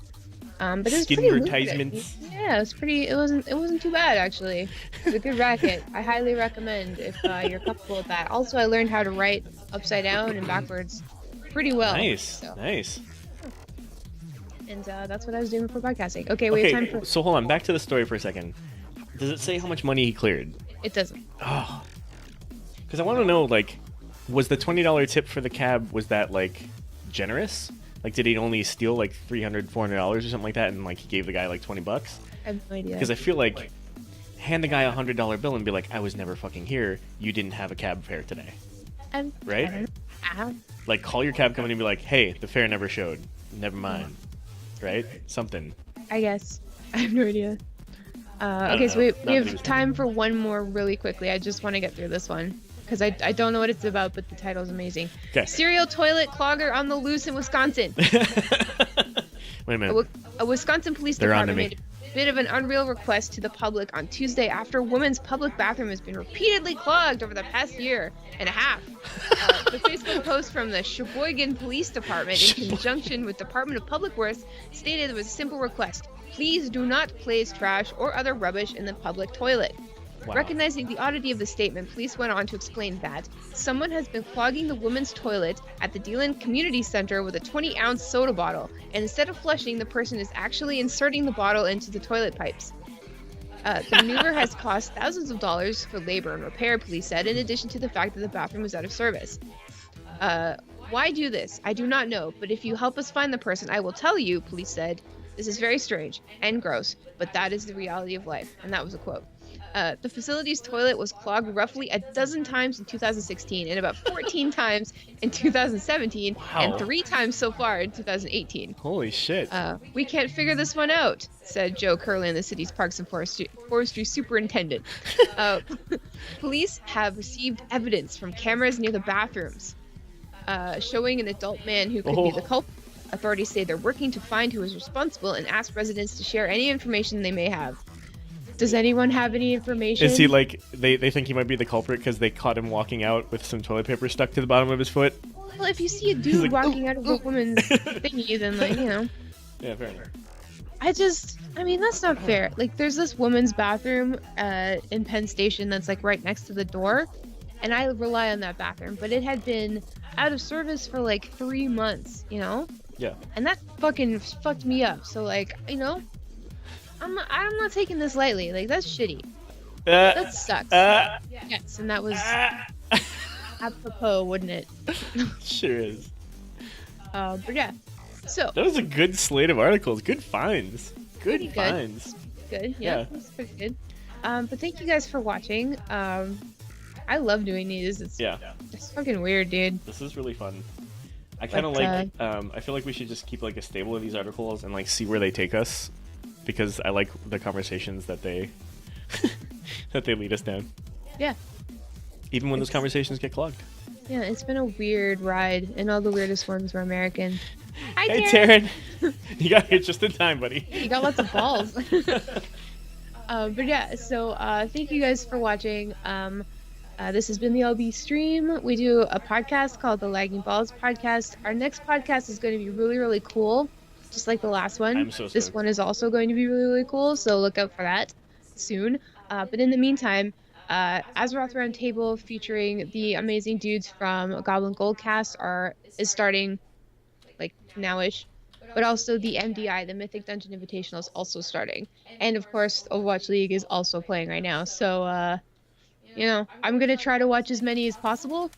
But it was pretty Skin-vertisements. Yeah, it was pretty. It wasn't too bad actually. It was a good racket. I highly recommend if you're comfortable with that. Also, I learned how to write upside down and backwards pretty well. Nice, nice. And that's what I was doing for podcasting. Okay, we have time for. So hold on, back to the story for a second. Does it say how much money he cleared? It doesn't. Oh, because I want to know, like, was the $20 tip for the cab, was that like generous? Like, did he only steal like $300, $400 or something like that, and like he gave the guy like $20? I have no idea. Because I feel like hand the guy a $100 bill and be like, I was never fucking here. You didn't have a cab fare today, right? Like, call your cab company and be like, hey, the fare never showed. Never mind, right? Something. I guess. I have no idea. Okay, so we have time for one more really quickly. I just want to get through this one because I don't know what it's about, but the title's amazing. Okay. Serial toilet clogger on the loose in Wisconsin. Wait a minute. A Wisconsin police department made a bit of an unreal request to the public on Tuesday after a woman's public bathroom has been repeatedly clogged over the past year and a half. The Facebook post from the Sheboygan Police Department in conjunction with Department of Public Works stated it was a simple request. Please do not place trash or other rubbish in the public toilet. Wow. Recognizing the oddity of the statement, police went on to explain that someone has been clogging the women's toilet at the Deland Community Center with a 20-ounce soda bottle, and instead of flushing, the person is actually inserting the bottle into the toilet pipes. The maneuver has cost thousands of dollars for labor and repair, police said, in addition to the fact that the bathroom was out of service. Why do this? I do not know, but if you help us find the person, I will tell you, police said. This is very strange and gross, but that is the reality of life. And that was a quote. The facility's toilet was clogged roughly a dozen times in 2016 and about 14 times in 2017 and 3 times so far in 2018. Holy shit. We can't figure this one out, said Joe Curlin, the city's Parks and Forestry superintendent. Police have received evidence from cameras near the bathrooms showing an adult man who could be the culprit. Authorities say they're working to find who is responsible and ask residents to share any information they may have. Does anyone have any information? Is he like, they think he might be the culprit because they caught him walking out with some toilet paper stuck to the bottom of his foot? Well, if you see a dude like, walking out of a woman's thingy, then, like, you know. Yeah, fair enough. I mean, that's not fair. Like, there's this woman's bathroom in Penn Station that's, like, right next to the door. And I rely on that bathroom. But it had been out of service for, like, 3 months, you know? Yeah. And that fucking fucked me up. So, like, you know, I'm not taking this lightly. Like, that's shitty. That sucks. Yes, and that was apropos, wouldn't it? Sure is. But yeah. So that was a good slate of articles. Good finds. Good finds. Good. Yeah, that's pretty good. But thank you guys for watching. I love doing these. It's fucking weird, dude. This is really fun. I kind of like. I feel like we should just keep like a stable of these articles and like see where they take us, because I like the conversations that they that they lead us down. Yeah. Even when those conversations get clogged. Yeah, it's been a weird ride, and all the weirdest ones were American. Hi, hey, Taryn. You got here just in time, buddy. You got lots of balls. But yeah, so thank you guys for watching. This has been the LB stream. We do a podcast called the Lagging Balls podcast. Our next podcast is going to be really, really cool, just like the last one. I'm so This stoked. one is also going to be really, really cool, so look out for that soon. But in the meantime, Azeroth Roundtable featuring the amazing dudes from Goblin Goldcast is starting like nowish. But also the MDI, the Mythic Dungeon Invitational, is also starting. And of course, Overwatch League is also playing right now. So, you know, I'm going to try to watch as many as possible.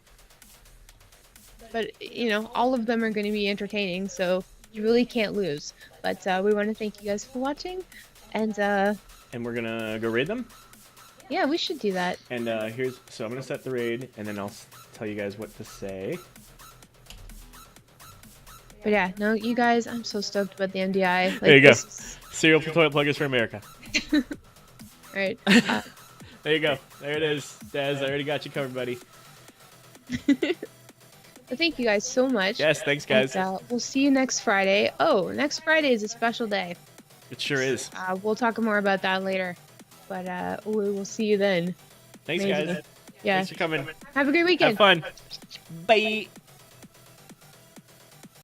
But, you know, all of them are going to be entertaining, so you really can't lose. But we want to thank you guys for watching. And we're going to go raid them? Yeah, we should do that. And so I'm going to set the raid, and then I'll tell you guys what to say. But yeah, no, you guys, I'm so stoked about the MDI. Like, there you go. Serial toilet pluggers for America. All right. There you go. There it is. Daz, I already got you covered, buddy. Well, thank you guys so much. Yes, thanks, guys. And, we'll see you next Friday. Oh, next Friday is a special day. It sure is. We'll talk more about that later. But we will see you then. Thanks, Amazing. guys. Yeah. Thanks for coming. Have a great weekend. Have fun. Bye.